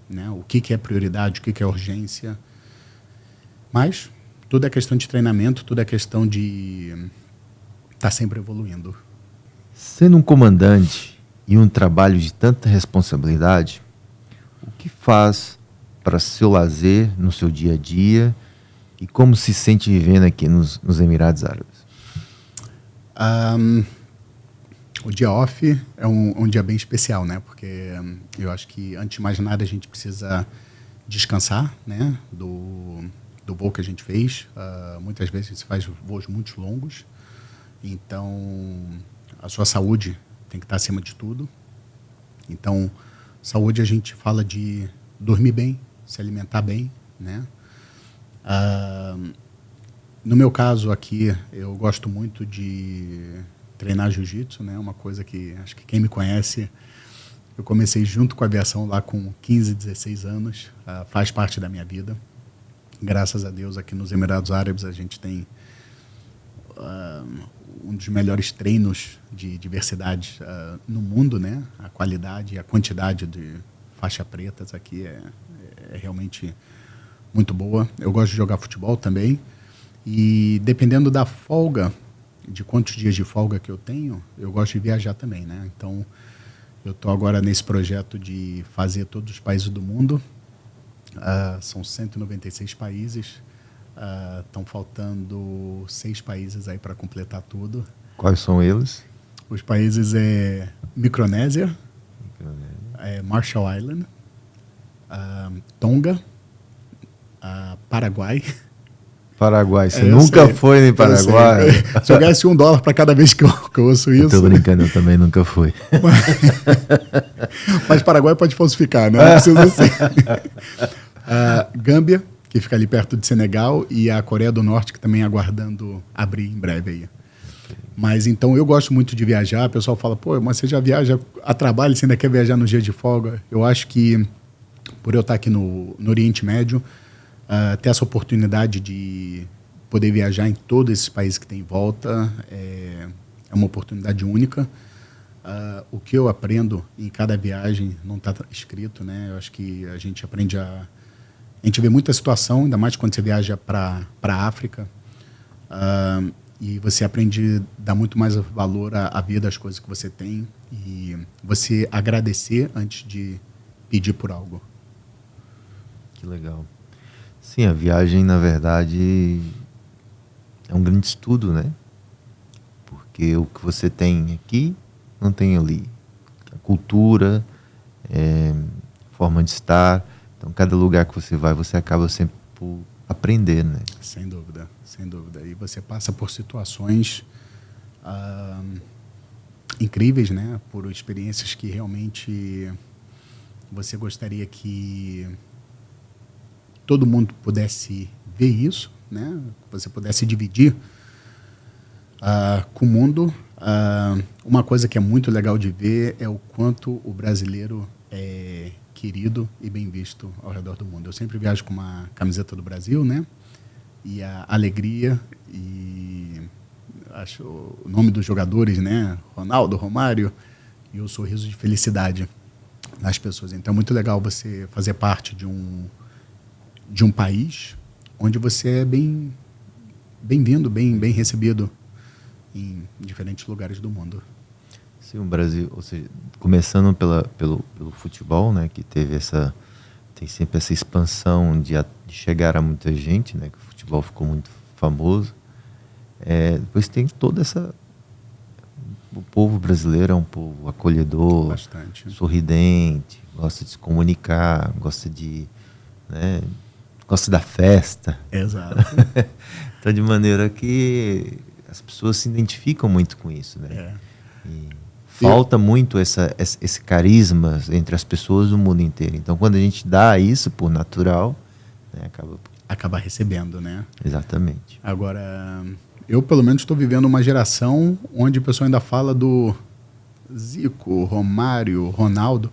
né, o que é prioridade, o que é urgência. Mas tudo é questão de treinamento, tudo é questão de estar sempre evoluindo. Sendo um comandante e um trabalho de tanta responsabilidade, o que faz para seu lazer no seu dia a dia e como se sente vivendo aqui nos Emirados Árabes? O dia off é um dia bem especial, né? Porque eu acho que, antes de mais nada, a gente precisa descansar, né? Do voo que a gente fez. Muitas vezes você faz voos muito longos. Então, a sua saúde tem que estar acima de tudo. Então, saúde a gente fala de dormir bem, se alimentar bem, né? No meu caso aqui, eu gosto muito de treinar jiu-jitsu, né? Uma coisa que acho que quem me conhece, eu comecei junto com a aviação lá com 15, 16 anos, faz parte da minha vida. Graças a Deus, aqui nos Emirados Árabes a gente tem um dos melhores treinos de diversidade no mundo, né? A qualidade e a quantidade de faixa pretas aqui é realmente muito boa. Eu gosto de jogar futebol também. E dependendo da folga, de quantos dias de folga que eu tenho, eu gosto de viajar também, né? Então, eu estou agora nesse projeto de fazer todos os países do mundo. São 196 países. Estão faltando 6 países aí para completar tudo. Quais são eles? Os países Micronésia, Marshall Island, Tonga, Paraguai. Paraguai, você nunca foi em Paraguai? Se eu ganhasse $1 para cada vez que eu ouço isso. Estou brincando, eu também nunca fui. Mas Paraguai pode falsificar, né? Não precisa ser. Gâmbia, que fica ali perto de Senegal, e a Coreia do Norte, que também aguardando abrir em breve aí. Mas então eu gosto muito de viajar. O pessoal fala, pô, mas você já viaja a trabalho, você ainda quer viajar nos dias de folga? Eu acho que, por eu estar aqui no Oriente Médio, ter essa oportunidade de poder viajar em todos esses países que tem em volta é uma oportunidade única. O que eu aprendo em cada viagem não está escrito, né? Eu acho que a gente aprende a gente vê muita situação, ainda mais quando você viaja para a África, e você aprende a dar muito mais valor à vida, às coisas que você tem, e você agradecer antes de pedir por algo. Que legal. Sim, a viagem, na verdade, é um grande estudo, né? Porque o que você tem aqui, não tem ali. A cultura, forma de estar. Então, cada lugar que você vai, você acaba sempre por aprender, né? Sem dúvida, sem dúvida. E você passa por situações incríveis, né? Por experiências que realmente você gostaria que todo mundo pudesse ver isso, né? Você pudesse dividir com o mundo. Uma coisa que é muito legal de ver é o quanto o brasileiro é querido e bem visto ao redor do mundo. Eu sempre viajo com uma camiseta do Brasil, né? E a alegria e acho o nome dos jogadores, né? Ronaldo, Romário, e o sorriso de felicidade nas pessoas. Então é muito legal você fazer parte de um país onde você é bem-vindo, bem recebido em diferentes lugares do mundo. Sim, o Brasil, ou seja, começando pelo futebol, né, que tem sempre essa expansão de chegar a muita gente, né, que o futebol ficou muito famoso. Depois tem toda essa... O povo brasileiro é um povo acolhedor, bastante, sorridente, gosta de se comunicar, gosta da festa. Exato. Então, de maneira que as pessoas se identificam muito com isso, né? E falta muito esse carisma entre as pessoas do mundo inteiro. Então, quando a gente dá isso por natural, né, acaba recebendo, né? Exatamente. Agora, eu pelo menos estou vivendo uma geração onde o pessoal ainda fala do Zico, Romário, Ronaldo.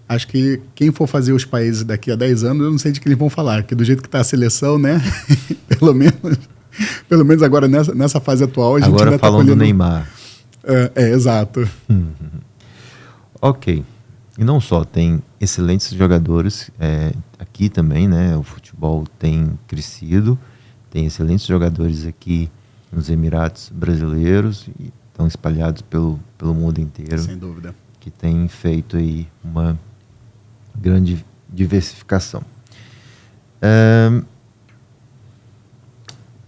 Acho que quem for fazer os países daqui a 10 anos, eu não sei de que eles vão falar, que do jeito que está a seleção, né? pelo menos agora nessa fase atual, a gente agora ainda falam do Neymar. Exato. Ok. E não só, tem excelentes jogadores aqui também, né? O futebol tem crescido, tem excelentes jogadores aqui nos Emirados Brasileiros e estão espalhados pelo mundo inteiro. Sem dúvida. Que tem feito aí uma grande diversificação.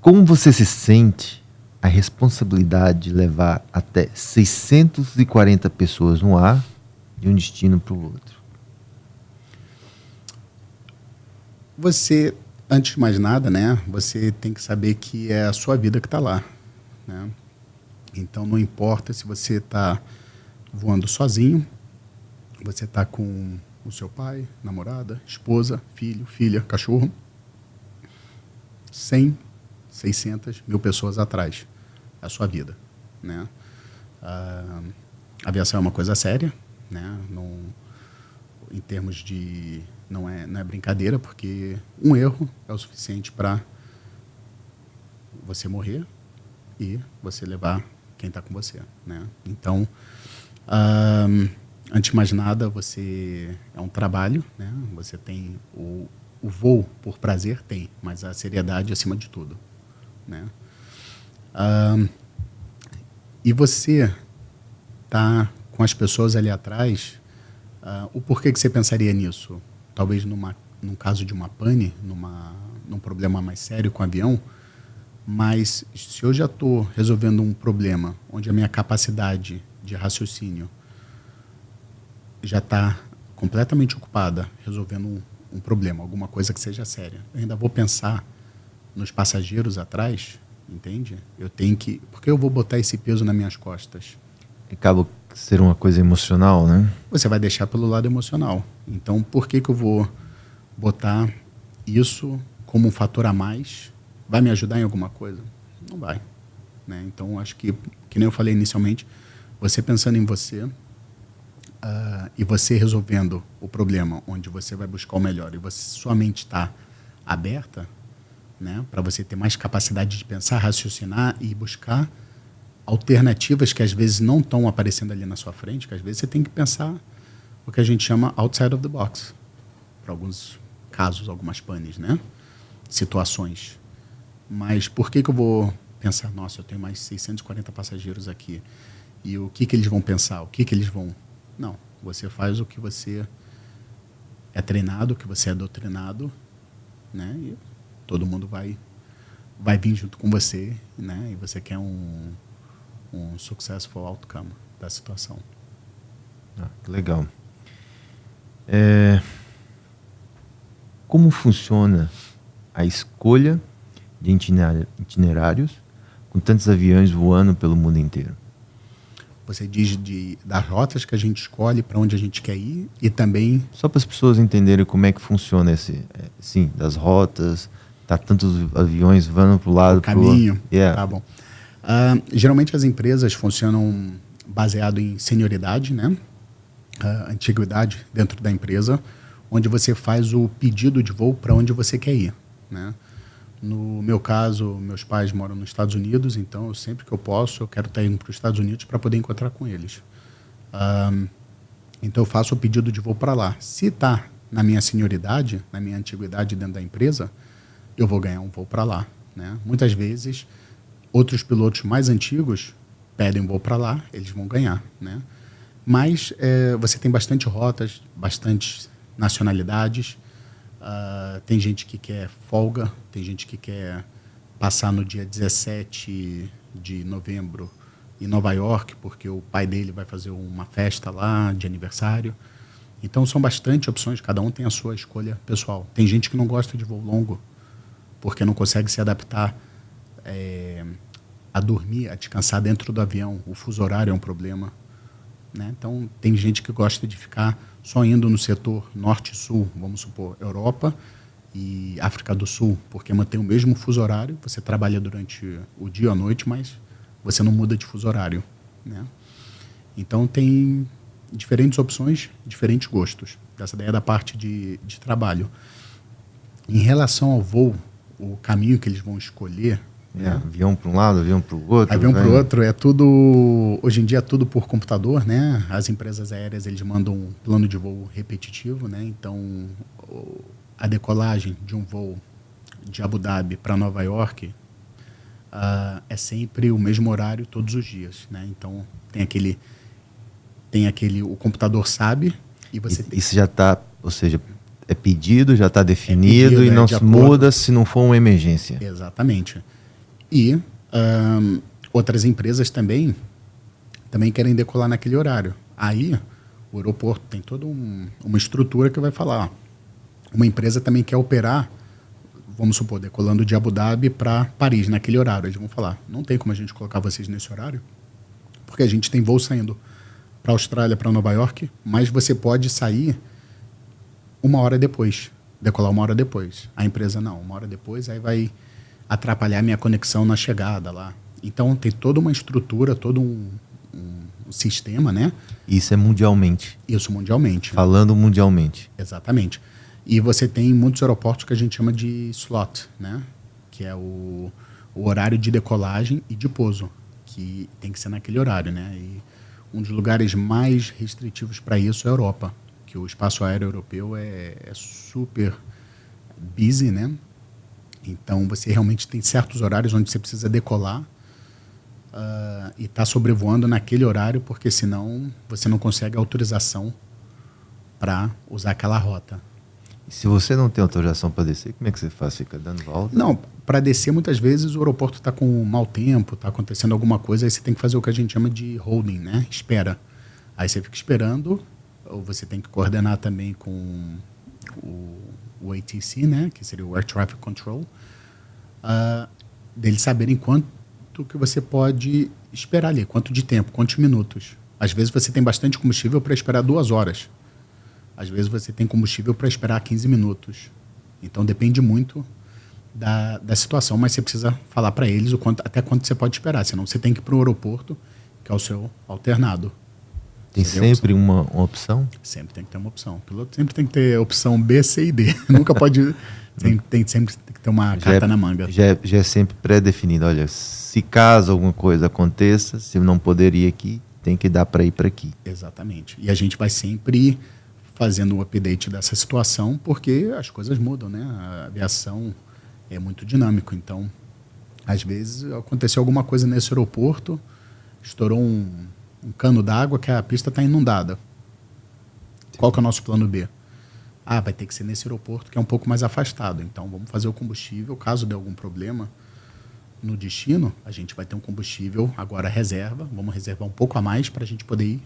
Como você se sente a responsabilidade de levar até 640 pessoas no ar de um destino para o outro? Você, antes de mais nada, né, você tem que saber que é a sua vida que está lá, né? Então, não importa se você está voando sozinho, você está com o seu pai, namorada, esposa, filho, filha, cachorro, 100, 600 mil pessoas atrás. É a sua vida, né? A aviação é uma coisa séria, né? Em termos de... Não é brincadeira, porque um erro é o suficiente para você morrer e você levar quem está com você, né? Então, antes de mais nada, você é um trabalho, né? Você tem o voo por prazer, tem, mas a seriedade acima de tudo, né? E você tá com as pessoas ali atrás, o porquê que você pensaria nisso? Talvez num caso de uma pane, num problema mais sério com o avião, mas se eu já estou resolvendo um problema onde a minha capacidade de raciocínio já está completamente ocupada resolvendo um problema, alguma coisa que seja séria, eu ainda vou pensar nos passageiros atrás, entende? Eu tenho que... Por que eu vou botar esse peso nas minhas costas? Acaba ser uma coisa emocional, né? Você vai deixar pelo lado emocional. Então, por que eu vou botar isso como um fator a mais? Vai me ajudar em alguma coisa? Não vai, né? Então, acho que nem eu falei inicialmente, você pensando em você e você resolvendo o problema onde você vai buscar o melhor e sua mente está aberta, né, para você ter mais capacidade de pensar, raciocinar e buscar alternativas que às vezes não estão aparecendo ali na sua frente, que às vezes você tem que pensar o que a gente chama outside of the box, para alguns casos, algumas panes, né, situações. Mas por que eu vou pensar, nossa, eu tenho mais 640 passageiros aqui, e o que eles vão pensar, o que eles vão... Não, você faz o que você é treinado, o que você é doutrinado, né, e todo mundo vai vir junto com você, né, e você quer um successful outcome da situação. Que legal. Como funciona a escolha de itinerários com tantos aviões voando pelo mundo inteiro? Você diz das rotas que a gente escolhe, para onde a gente quer ir e também... Só para as pessoas entenderem como é que funciona sim, das rotas, tá tantos aviões voando para o lado... O caminho, Yeah. Tá bom. Geralmente as empresas funcionam baseado em senioridade, né? Antiguidade dentro da empresa, onde você faz o pedido de voo para onde você quer ir, né? No meu caso, meus pais moram nos Estados Unidos, então sempre que eu posso, eu quero estar indo para os Estados Unidos para poder encontrar com eles. Então eu faço o pedido de voo para lá. Se está na minha senioridade, na minha antiguidade dentro da empresa, eu vou ganhar um voo para lá, né? Muitas vezes, outros pilotos mais antigos pedem um voo para lá, eles vão ganhar, né? Mas você tem bastante rotas, bastante nacionalidades. Tem gente que quer folga, tem gente que quer passar no dia 17 de novembro em Nova York, porque o pai dele vai fazer uma festa lá de aniversário. Então, são bastante opções, cada um tem a sua escolha pessoal. Tem gente que não gosta de voo longo, porque não consegue se adaptar a dormir, a descansar dentro do avião. O fuso horário é um problema, né? Então, tem gente que gosta de ficar só indo no setor norte e sul, vamos supor, Europa e África do Sul, porque mantém o mesmo fuso horário, você trabalha durante o dia ou a noite, mas você não muda de fuso horário, né? Então, tem diferentes opções, diferentes gostos. Essa daí é da parte de trabalho. Em relação ao voo, o caminho que eles vão escolher... Avião para um lado, avião para o outro. Avião para o outro, é tudo... Hoje em dia é tudo por computador, né? As empresas aéreas, eles mandam um plano de voo repetitivo, né? Então, a decolagem de um voo de Abu Dhabi para Nova York é sempre o mesmo horário todos os dias, né? Então, o computador sabe e você tem... Isso já está, ou seja, é pedido, já está definido e não se muda se não for uma emergência. Exatamente. E outras empresas também querem decolar naquele horário. Aí, o aeroporto tem toda uma estrutura que vai falar. Uma empresa também quer operar, vamos supor, decolando de Abu Dhabi para Paris, naquele horário. Eles vão falar, não tem como a gente colocar vocês nesse horário, porque a gente tem voo saindo para a Austrália, para Nova York, mas você pode sair uma hora depois, decolar uma hora depois. A empresa não, uma hora depois, aí vai atrapalhar a minha conexão na chegada lá. Então, tem toda uma estrutura, todo um sistema, né? Isso é mundialmente. Isso mundialmente. Falando mundialmente. Exatamente. E você tem muitos aeroportos que a gente chama de slot, né? Que é o horário de decolagem e de pouso, que tem que ser naquele horário, né? E um dos lugares mais restritivos para isso é a Europa, que o espaço aéreo europeu é super busy, né? Então, você realmente tem certos horários onde você precisa decolar e estar sobrevoando naquele horário, porque senão você não consegue autorização para usar aquela rota. E se você não tem autorização para descer, como é que você faz? Fica dando volta? Não, para descer, muitas vezes o aeroporto está com mau tempo, está acontecendo alguma coisa, aí você tem que fazer o que a gente chama de holding, né? Espera. Aí você fica esperando, ou você tem que coordenar também com o ATC, né? Que seria o Air Traffic Control, deles saberem quanto que você pode esperar ali, quanto de tempo, quantos minutos. Às vezes você tem bastante combustível para esperar 2 horas. Às vezes você tem combustível para esperar 15 minutos. Então depende muito da situação, mas você precisa falar para eles até quanto você pode esperar, senão você tem que ir para o aeroporto, que é o seu alternado. Tem sempre uma opção? Sempre tem que ter uma opção. O piloto sempre tem que ter opção B, C e D. Nunca pode... Tem sempre que ter uma carta na manga. Já é sempre pré-definido. Olha, se caso alguma coisa aconteça, se eu não poder ir aqui, tem que dar para ir para aqui. Exatamente. E a gente vai sempre fazendo um update dessa situação, porque as coisas mudam, né? A aviação é muito dinâmico. Então, às vezes, aconteceu alguma coisa nesse aeroporto, estourou um cano d'água que a pista está inundada. Qual que é o nosso plano B? Vai ter que ser nesse aeroporto que é um pouco mais afastado. Então, vamos fazer o combustível. Caso dê algum problema no destino, a gente vai ter um combustível agora reserva. Vamos reservar um pouco a mais para a gente poder ir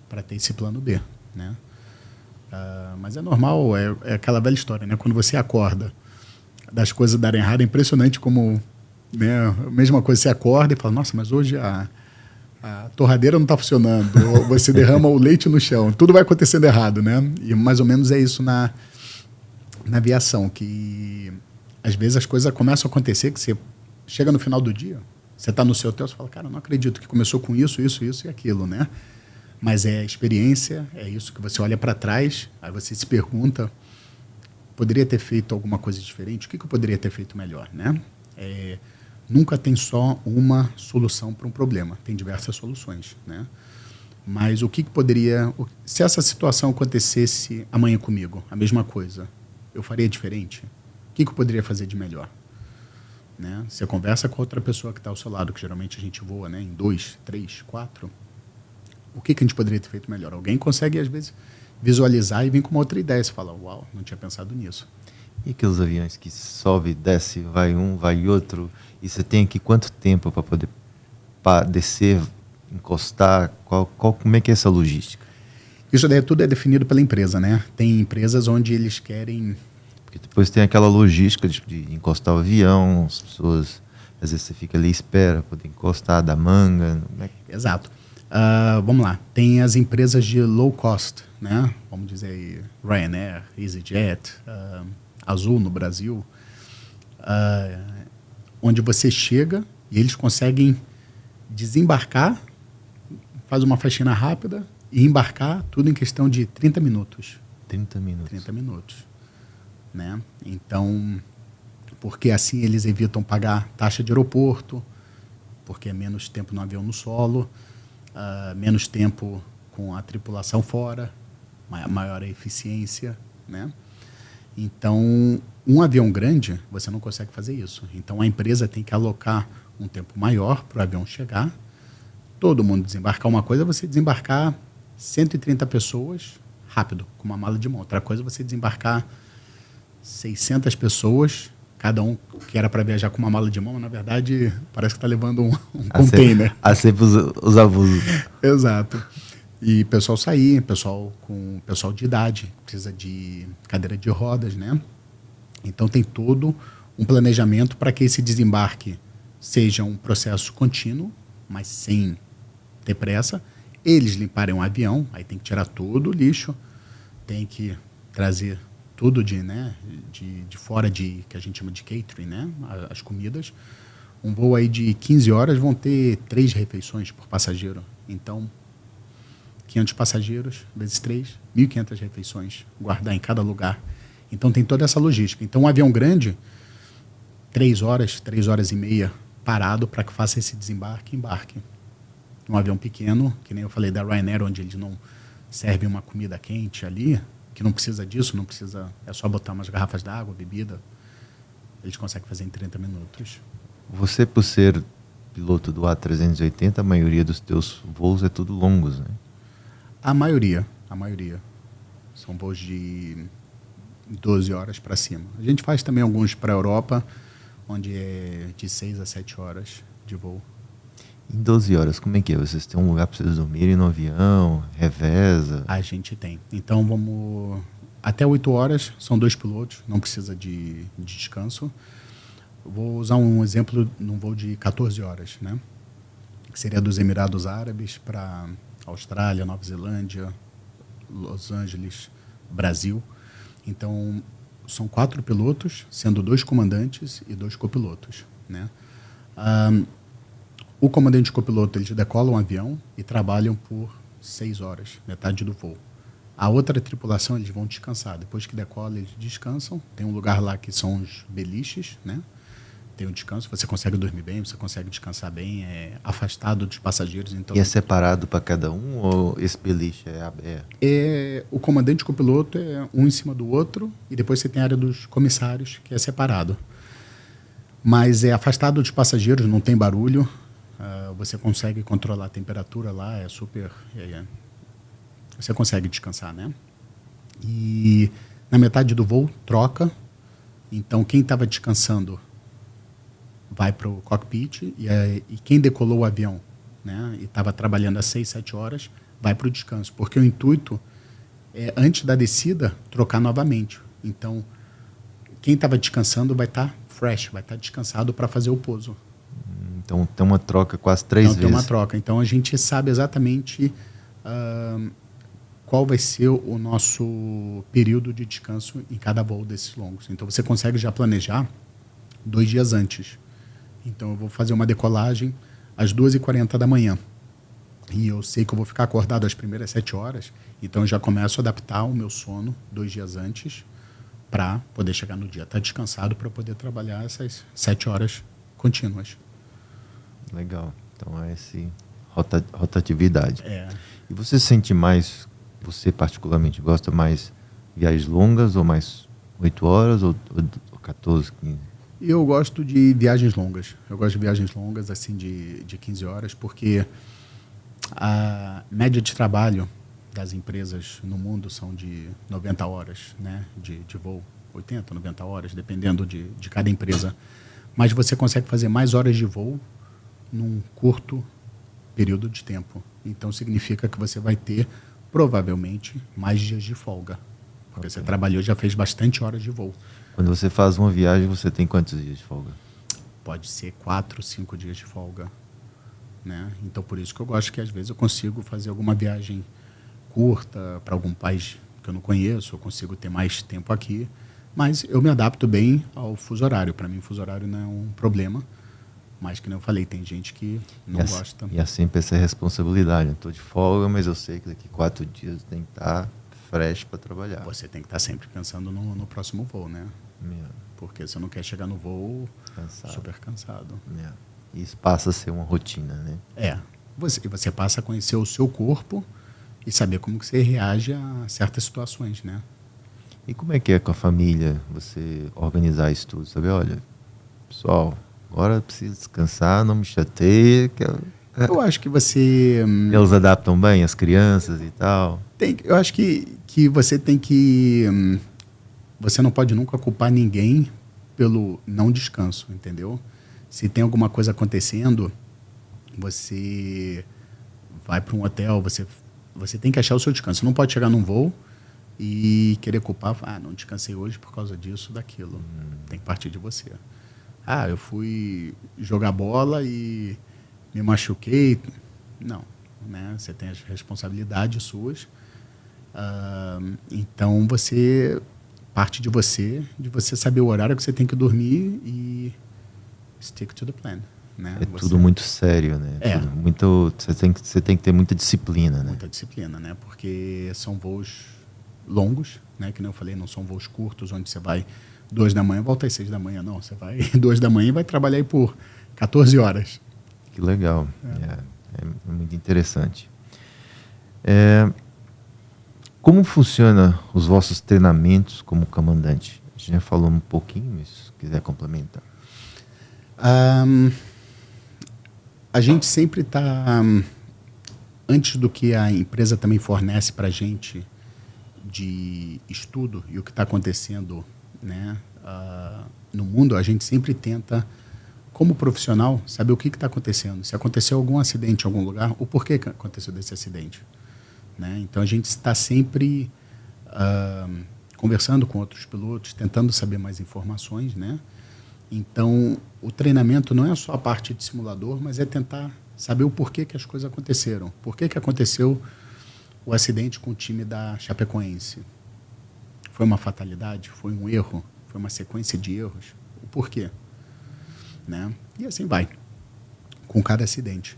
para ter esse plano B, né? Mas é normal, é aquela velha história, né? Quando você acorda das coisas darem errado, é impressionante como, né, a mesma coisa, você acorda e fala, nossa, mas hoje a torradeira não está funcionando, ou você derrama o leite no chão, tudo vai acontecendo errado, né? E mais ou menos é isso na aviação, que às vezes as coisas começam a acontecer, que você chega no final do dia, você está no seu hotel, você fala, cara, não acredito que começou com isso e aquilo, né? Mas é a experiência, é isso que você olha para trás, aí você se pergunta, poderia ter feito alguma coisa diferente? O que eu poderia ter feito melhor, né? Nunca tem só uma solução para um problema, tem diversas soluções, né? Mas o que poderia... Se essa situação acontecesse amanhã comigo, a mesma coisa, eu faria diferente? que eu poderia fazer de melhor? Né? Você conversa com outra pessoa que está ao seu lado, que geralmente a gente voa, né, em 2, 3, 4. O que a gente poderia ter feito melhor? Alguém consegue, às vezes, visualizar e vir com uma outra ideia. Você fala, uau, não tinha pensado nisso. E aqueles aviões que sobe, desce, vai um, vai outro, e você tem aqui quanto tempo para poder descer, encostar? Como é que é essa logística? Isso daí tudo é definido pela empresa, né? Tem empresas onde eles querem... Porque depois tem aquela logística de encostar o avião, as pessoas, às vezes você fica ali e espera, poder encostar, da manga. Exato. Vamos lá. Tem as empresas de low cost, né? Vamos dizer aí, Ryanair, EasyJet, Azul no Brasil, onde você chega e eles conseguem desembarcar, faz uma faxina rápida e embarcar tudo em questão de 30 minutos. 30 minutos. 30 minutos. Né? Então, porque assim eles evitam pagar taxa de aeroporto, porque é menos tempo no avião no solo, menos tempo com a tripulação fora, maior a eficiência, né? Então, um avião grande, você não consegue fazer isso. Então, a empresa tem que alocar um tempo maior para o avião chegar, todo mundo desembarcar. Uma coisa é você desembarcar 130 pessoas rápido, com uma mala de mão. Outra coisa é você desembarcar 600 pessoas, cada um que era para viajar com uma mala de mão, na verdade, parece que está levando um container. Há sempre os abusos. Exato. E pessoal sair, pessoal de idade, precisa de cadeira de rodas, né? Então tem todo um planejamento para que esse desembarque seja um processo contínuo, mas sem ter pressa. Eles limparem um avião, aí tem que tirar todo o lixo, tem que trazer tudo de fora, que a gente chama de catering, né? As comidas. Um voo aí de 15 horas vão ter 3 refeições por passageiro. Então, 500 passageiros, vezes 3, 1.500 refeições, guardar em cada lugar. Então, tem toda essa logística. Então, um avião grande, 3 horas e meia parado para que faça esse desembarque e embarque. Um avião pequeno, que nem eu falei da Ryanair, onde eles não servem uma comida quente ali, que não precisa disso, é só botar umas garrafas d'água, bebida, eles conseguem fazer em 30 minutos. Você, por ser piloto do A380, a maioria dos teus voos é tudo longos, né? A maioria. São voos de 12 horas para cima. A gente faz também alguns para a Europa, onde é de 6 a 7 horas de voo. Em 12 horas, como é que é? Vocês têm um lugar para vocês dormirem no avião, reveza? A gente tem. Então, vamos... Até 8 horas, são 2 pilotos, não precisa de descanso. Vou usar um exemplo num voo de 14 horas, né? Que seria dos Emirados Árabes para Austrália, Nova Zelândia, Los Angeles, Brasil. Então, são 4 pilotos, sendo 2 comandantes e 2 copilotos, né? O comandante e o copiloto, eles decolam o avião e trabalham por 6 horas, metade do voo. A outra tripulação, eles vão descansar. Depois que decola, eles descansam. Tem um lugar lá que são os beliches, né? Tem um descanso, você consegue dormir bem, você consegue descansar bem, é afastado dos passageiros. Então, e é separado para cada um ou esse beliche é aberto? O comandante e o copiloto é um em cima do outro e depois você tem a área dos comissários, que é separado. Mas é afastado dos passageiros, não tem barulho. Você consegue controlar a temperatura lá, é super... você consegue descansar, né? E na metade do voo, troca. Então, quem estava descansando vai para o cockpit e quem decolou o avião, né, e estava trabalhando às 6, 7 horas, vai para o descanso. Porque o intuito é, antes da descida, trocar novamente. Então, quem estava descansando vai estar fresh, vai estar descansado para fazer o pouso. Então, tem uma troca quase 3 vezes. Tem uma troca. Então, a gente sabe exatamente qual vai ser o nosso período de descanso em cada voo desses longos. Então, você consegue já planejar 2 dias antes. Então, eu vou fazer uma decolagem às 2h40 da manhã. E eu sei que eu vou ficar acordado as primeiras 7 horas. Então, eu já começo a adaptar o meu sono 2 dias antes para poder chegar no dia. Estar descansado para poder trabalhar essas 7 horas contínuas. Legal. Então, é essa rotatividade. É. E você sente mais, você particularmente, gosta mais viagens longas ou mais 8 horas ou 14, 15? Eu gosto de viagens longas. Eu gosto de viagens longas, assim, de 15 horas, porque a média de trabalho das empresas no mundo são de 90 horas, né, de voo. 80, 90 horas, dependendo de cada empresa. Mas você consegue fazer mais horas de voo num curto período de tempo. Então, significa que você vai ter, provavelmente, mais dias de folga. Porque você trabalhou, já fez bastante horas de voo. Quando você faz uma viagem, você tem quantos dias de folga? Pode ser 4, 5 dias de folga, né? Então, por isso que eu gosto que, às vezes, eu consigo fazer alguma viagem curta para algum país que eu não conheço, eu consigo ter mais tempo aqui, mas eu me adapto bem ao fuso horário. Para mim, o fuso horário não é um problema, mas, que nem eu falei, tem gente que não gosta. E é sempre essa responsabilidade. Eu estou de folga, mas eu sei que daqui 4 dias tem que estar fresh para trabalhar. Você tem que estar sempre pensando no próximo voo, né? Porque você não quer chegar no voo super cansado. Isso passa a ser uma rotina, né? Você passa a conhecer o seu corpo e saber como que você reage a certas situações, né? E como é que é com a família você organizar isso tudo? Sabe, olha, pessoal, agora eu preciso descansar, não me chateia. Eu acho que você... Eles adaptam bem, as crianças e tal? Eu acho que você tem que... Você não pode nunca culpar ninguém pelo não descanso, entendeu? Se tem alguma coisa acontecendo, você vai para um hotel, você tem que achar o seu descanso. Você não pode chegar num voo e querer culpar, não descansei hoje por causa disso, daquilo. Tem que partir de você. Eu fui jogar bola e me machuquei. Não, né? Você tem as responsabilidades suas. Então, parte de você saber o horário que você tem que dormir e stick to the plan. Né? Tudo muito sério, né? Você tem que ter muita disciplina, né? Muita disciplina, né? Porque são voos longos, né? Que nem eu falei, não são voos curtos, onde você vai 2 da manhã, volta às 6 da manhã. Não, você vai 2 da manhã e vai trabalhar aí por 14 horas. Que legal. É muito interessante. Como funciona os vossos treinamentos como comandante? A gente já falou um pouquinho, mas se quiser complementar. A gente sempre está... Antes do que a empresa também fornece para a gente de estudo e o que está acontecendo, né, no mundo, a gente sempre tenta, como profissional, saber o que está acontecendo. Se aconteceu algum acidente em algum lugar, o porquê que aconteceu desse acidente. Né? Então, a gente está sempre conversando com outros pilotos, tentando saber mais informações. Né? Então, o treinamento não é só a parte de simulador, mas é tentar saber o porquê que as coisas aconteceram. Por que aconteceu o acidente com o time da Chapecoense? Foi uma fatalidade? Foi um erro? Foi uma sequência de erros? O porquê? Né? E assim vai, com cada acidente.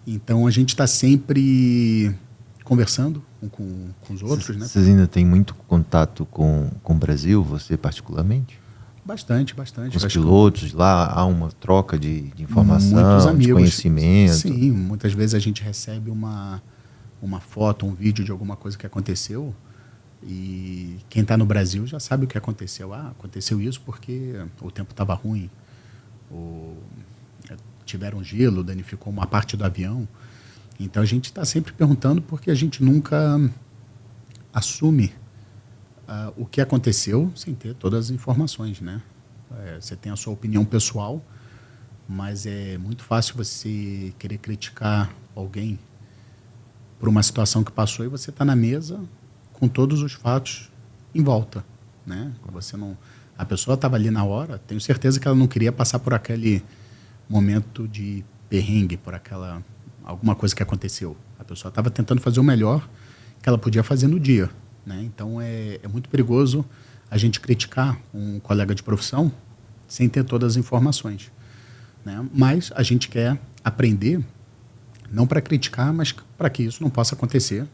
Então, a gente está sempre conversando com os outros. Né? Vocês ainda têm muito contato com o Brasil, você particularmente? Bastante. Os pilotos, lá há uma troca de informação, de conhecimento. Sim, muitas vezes a gente recebe uma foto, um vídeo de alguma coisa que aconteceu e quem está no Brasil já sabe o que aconteceu. Aconteceu isso porque o tempo estava ruim, ou tiveram gelo, danificou uma parte do avião. Então, a gente está sempre perguntando porque a gente nunca assume o que aconteceu sem ter todas as informações, né? Você tem a sua opinião pessoal, mas é muito fácil você querer criticar alguém por uma situação que passou e você está na mesa com todos os fatos em volta, né? A pessoa estava ali na hora, tenho certeza que ela não queria passar por aquele momento de perrengue, por alguma coisa que aconteceu. A pessoa estava tentando fazer o melhor que ela podia fazer no dia. Né? Então, é muito perigoso a gente criticar um colega de profissão sem ter todas as informações. Né? Mas a gente quer aprender, não para criticar, mas para que isso não possa acontecer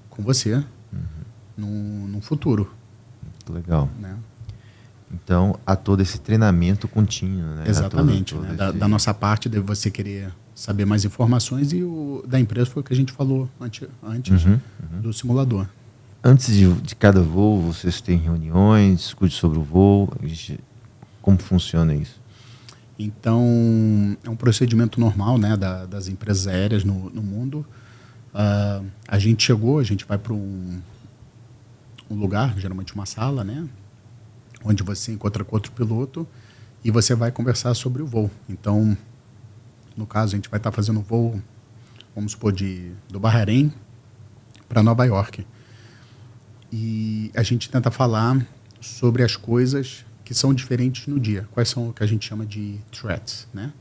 com você no futuro. Muito legal. Né? Então, há todo esse treinamento contínuo. Né? Exatamente. Né? Da nossa parte, deve você querer saber mais informações e o da empresa foi o que a gente falou antes do simulador. Antes de cada voo, vocês têm reuniões, discute sobre o voo. Como funciona isso? Então, é um procedimento normal, né, das empresas aéreas no mundo. A gente vai para um lugar, geralmente uma sala, né, onde você encontra com outro piloto e você vai conversar sobre o voo. Então, no caso, a gente vai estar fazendo um voo, vamos supor, do Bahrein para Nova York. E a gente tenta falar sobre as coisas que são diferentes no dia. Quais são o que a gente chama de threats, né?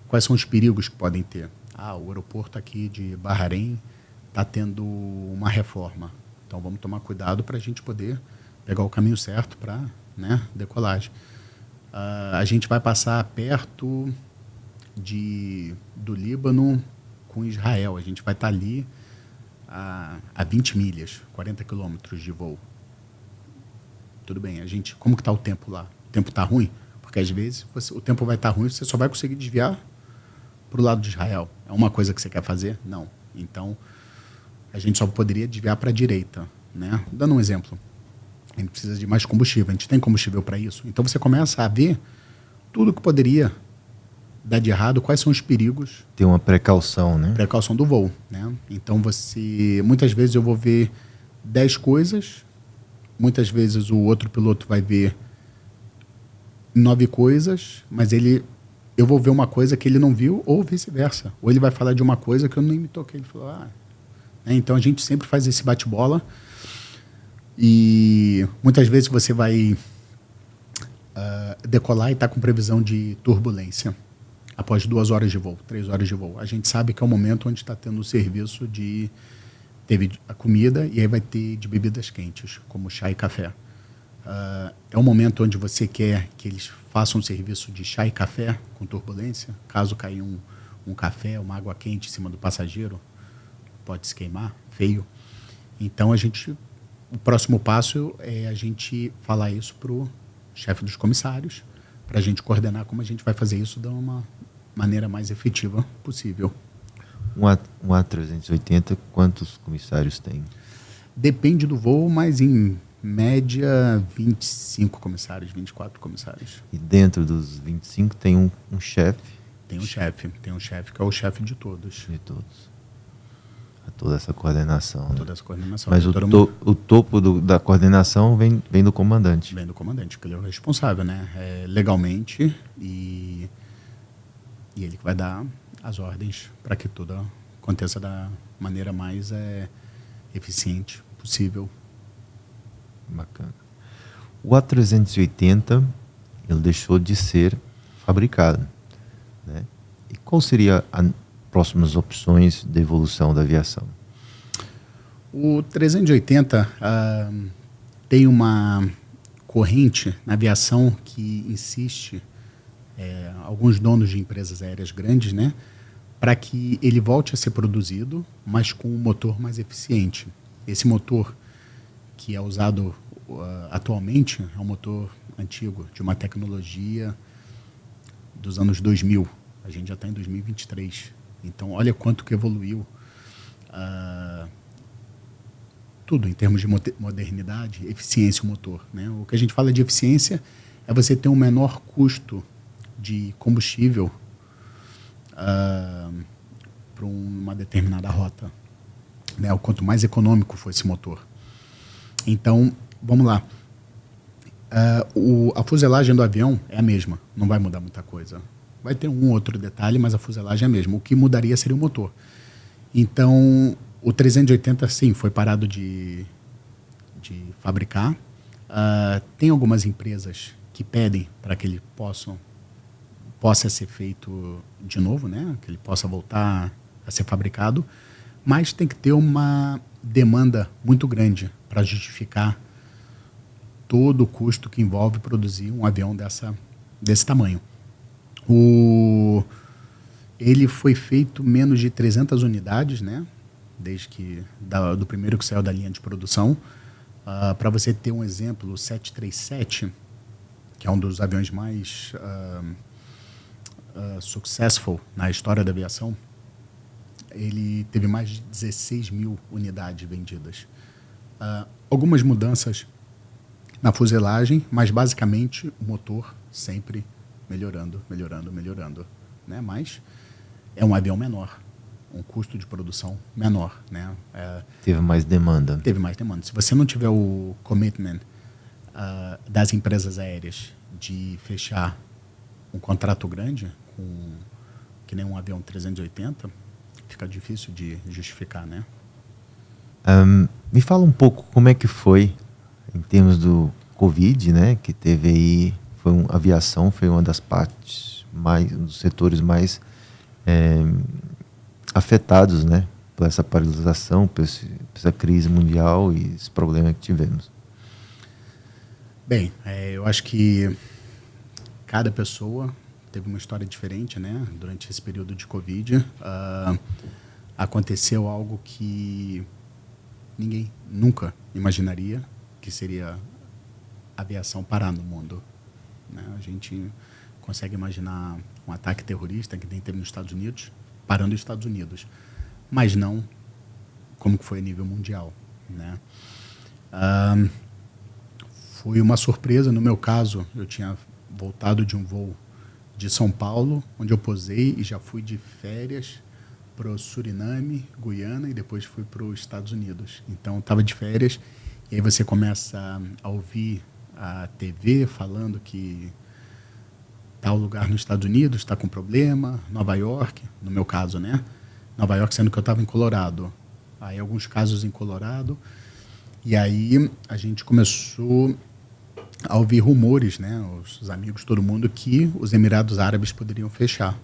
Quais são os perigos que podem ter? O aeroporto aqui de Bahrein está tendo uma reforma. Então, vamos tomar cuidado para a gente poder pegar o caminho certo para, né, decolagem. A gente vai passar perto do Líbano com Israel. A gente vai estar ali a 20 milhas, 40 quilômetros de voo. Tudo bem, como que está o tempo lá? O tempo está ruim? Porque às vezes o tempo vai estar ruim e você só vai conseguir desviar para o lado de Israel. É uma coisa que você quer fazer? Não. Então, a gente só poderia desviar para a direita, né? Dando um exemplo. A gente precisa de mais combustível. A gente tem combustível para isso. Então, você começa a ver tudo que poderia dar de errado, quais são os perigos. Tem uma precaução, né? Precaução do voo, né? Então, muitas vezes eu vou ver 10 coisas, muitas vezes o outro piloto vai ver 9 coisas, mas eu vou ver uma coisa que ele não viu, ou vice-versa. Ou ele vai falar de uma coisa que eu nem me toquei. Ele falou, Então, a gente sempre faz esse bate-bola. E muitas vezes você vai decolar e está com previsão de turbulência após 2 horas de voo, 3 horas de voo. A gente sabe que é o momento onde está tendo o serviço teve a comida e aí vai ter de bebidas quentes, como chá e café. É um momento onde você quer que eles façam um serviço de chá e café com turbulência. Caso caia um café, uma água quente em cima do passageiro, pode se queimar, feio. Então, o próximo passo é a gente falar isso para o chefe dos comissários, para a gente coordenar como a gente vai fazer isso de uma maneira mais efetiva possível. Um A380, quantos comissários tem? Depende do voo, mas em média 25 comissários, 24 comissários. E dentro dos 25 tem um chefe? Tem um chefe que é o chefe de todos. De todos. Toda essa coordenação. Toda essa coordenação. Mas o topo da coordenação vem do comandante. Vem do comandante, que ele é o responsável, né? Legalmente, e ele que vai dar as ordens para que tudo aconteça da maneira mais eficiente possível. Bacana. O A380, ele deixou de ser fabricado, né? E qual seria próximas opções de evolução da aviação? O 380 tem uma corrente na aviação que insiste, alguns donos de empresas aéreas grandes, né, para que ele volte a ser produzido, mas com um motor mais eficiente. Esse motor que é usado atualmente é um motor antigo, de uma tecnologia dos anos 2000. A gente já está em 2023. Então, olha quanto que evoluiu tudo em termos de modernidade, eficiência do motor, né? O que a gente fala de eficiência é você ter um menor custo de combustível para uma determinada rota, né? O quanto mais econômico for esse motor. Então, vamos lá. A fuselagem do avião é a mesma, não vai mudar muita coisa. Vai ter um outro detalhe, mas a fuselagem é a mesma. O que mudaria seria o motor. Então, o 380, sim, foi parado de fabricar. Tem algumas empresas que pedem para que ele possa ser feito de novo, né? Que ele possa voltar a ser fabricado, mas tem que ter uma demanda muito grande para justificar todo o custo que envolve produzir um avião desse tamanho. Ele foi feito menos de 300 unidades, né? Desde do primeiro que saiu da linha de produção. Para você ter um exemplo, o 737, que é um dos aviões mais successful na história da aviação, ele teve mais de 16 mil unidades vendidas. Algumas mudanças na fuselagem, mas basicamente o motor sempre melhorando, melhorando, melhorando, né? Mas é um avião menor, um custo de produção menor, né? Teve mais demanda. Teve mais demanda. Se você não tiver o commitment das empresas aéreas de fechar um contrato grande, que nem um avião 380, fica difícil de justificar, né? Me fala um pouco como é que foi em termos do Covid, né? Que teve aí, aviação foi uma das partes um dos setores mais afetados, né? Por essa paralisação, por essa crise mundial e esse problema que tivemos. Bem, eu acho que cada pessoa teve uma história diferente, né? Durante esse período de Covid, aconteceu algo que ninguém nunca imaginaria, que seria a aviação parar no mundo, né? A gente consegue imaginar um ataque terrorista que nem teve nos Estados Unidos, parando os Estados Unidos, mas não como que foi a nível mundial, né? Foi uma surpresa. No meu caso, eu tinha voltado de um voo de São Paulo, onde eu posei e já fui de férias para o Suriname, Guiana, e depois fui para os Estados Unidos. Então, estava de férias, e aí você começa a ouvir a TV falando que tal lugar nos Estados Unidos está com problema, Nova York, no meu caso, né? Nova York, sendo que eu estava em Colorado. Aí, alguns casos em Colorado. E aí, a gente começou a ouvir rumores, né? Os amigos, todo mundo, que os Emirados Árabes poderiam fechar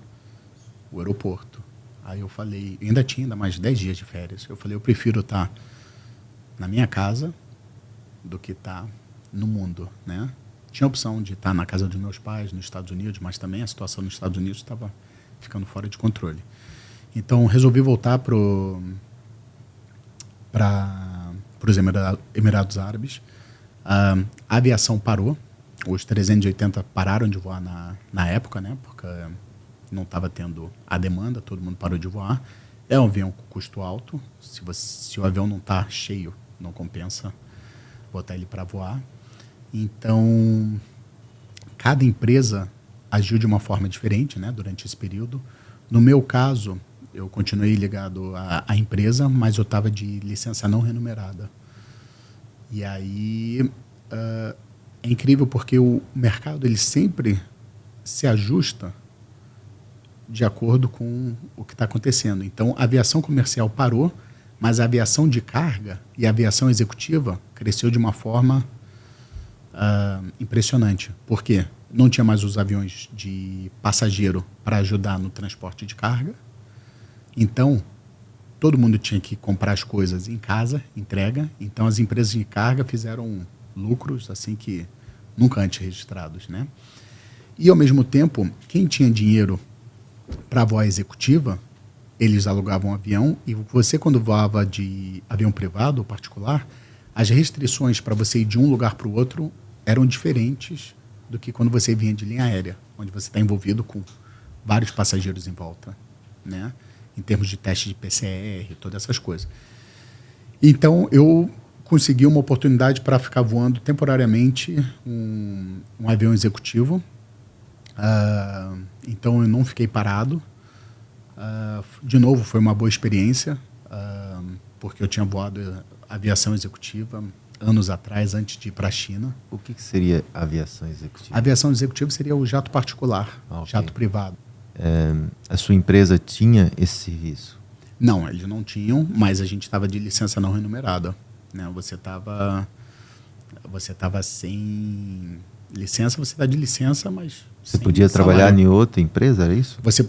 o aeroporto. Aí eu falei, eu ainda tinha mais 10 dias de férias. Eu falei, eu prefiro estar na minha casa do que estar no mundo, né? Tinha a opção de estar na casa dos meus pais, nos Estados Unidos, mas também a situação nos Estados Unidos estava ficando fora de controle. Então, resolvi voltar para os Emirados Árabes. A aviação parou. Os 380 pararam de voar na época, né? Porque não estava tendo a demanda, todo mundo parou de voar. É um avião com custo alto. Se o avião não está cheio, não compensa botar ele para voar. Então, cada empresa agiu de uma forma diferente, né, durante esse período. No meu caso, eu continuei ligado à empresa, mas eu estava de licença não remunerada. E aí é incrível porque o mercado ele sempre se ajusta de acordo com o que está acontecendo. Então, a aviação comercial parou, mas a aviação de carga e a aviação executiva cresceu de uma forma impressionante. Por quê? Não tinha mais os aviões de passageiro para ajudar no transporte de carga. Então, todo mundo tinha que comprar as coisas em casa, entrega. Então, as empresas de carga fizeram lucros assim que nunca antes registrados, né? E, ao mesmo tempo, quem tinha dinheiro para voar executiva, eles alugavam um avião e você, quando voava de avião privado ou particular, as restrições para você ir de um lugar para o outro eram diferentes do que quando você vinha de linha aérea, onde você está envolvido com vários passageiros em volta, né? Em termos de teste de PCR, todas essas coisas. Então, eu consegui uma oportunidade para ficar voando temporariamente um avião executivo. Então, eu não fiquei parado. De novo, foi uma boa experiência, porque eu tinha voado aviação executiva anos atrás, antes de ir para a China. O que seria aviação executiva? A aviação executiva seria o jato particular, okay. Jato privado. A sua empresa tinha esse serviço? Não, eles não tinham, mas a gente estava de licença não remunerada, né? Você estava sem licença, você está de licença, mas você podia trabalhar em outra empresa, era isso? Você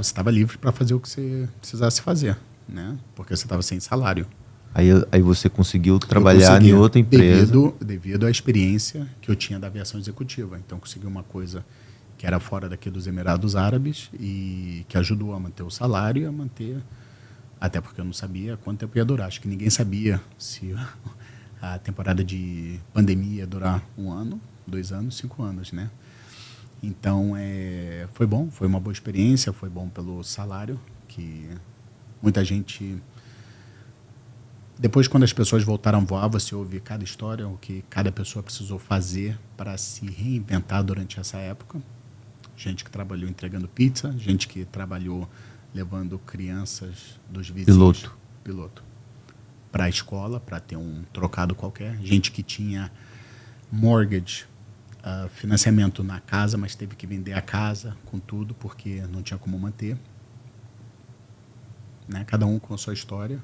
estava livre para fazer o que você precisasse fazer, né? Porque você estava sem salário. Aí você conseguiu trabalhar em outra empresa? Devido à experiência que eu tinha da aviação executiva. Então, consegui uma coisa que era fora daqui dos Emirados Árabes e que ajudou a manter o salário e a manter... Até porque eu não sabia quanto tempo ia durar. Acho que ninguém sabia se a temporada de pandemia ia durar 1 ano, 2 anos, 5 anos, né? Então, foi bom, foi uma boa experiência, foi bom pelo salário, que muita gente Depois, quando as pessoas voltaram a voar, você ouve cada história, o que cada pessoa precisou fazer para se reinventar durante essa época. Gente que trabalhou entregando pizza, gente que trabalhou levando crianças dos vizinhos. Piloto. Para a escola, para ter um trocado qualquer. Gente que tinha mortgage, financiamento na casa, mas teve que vender a casa com tudo, porque não tinha como manter. Né? Cada um com a sua história.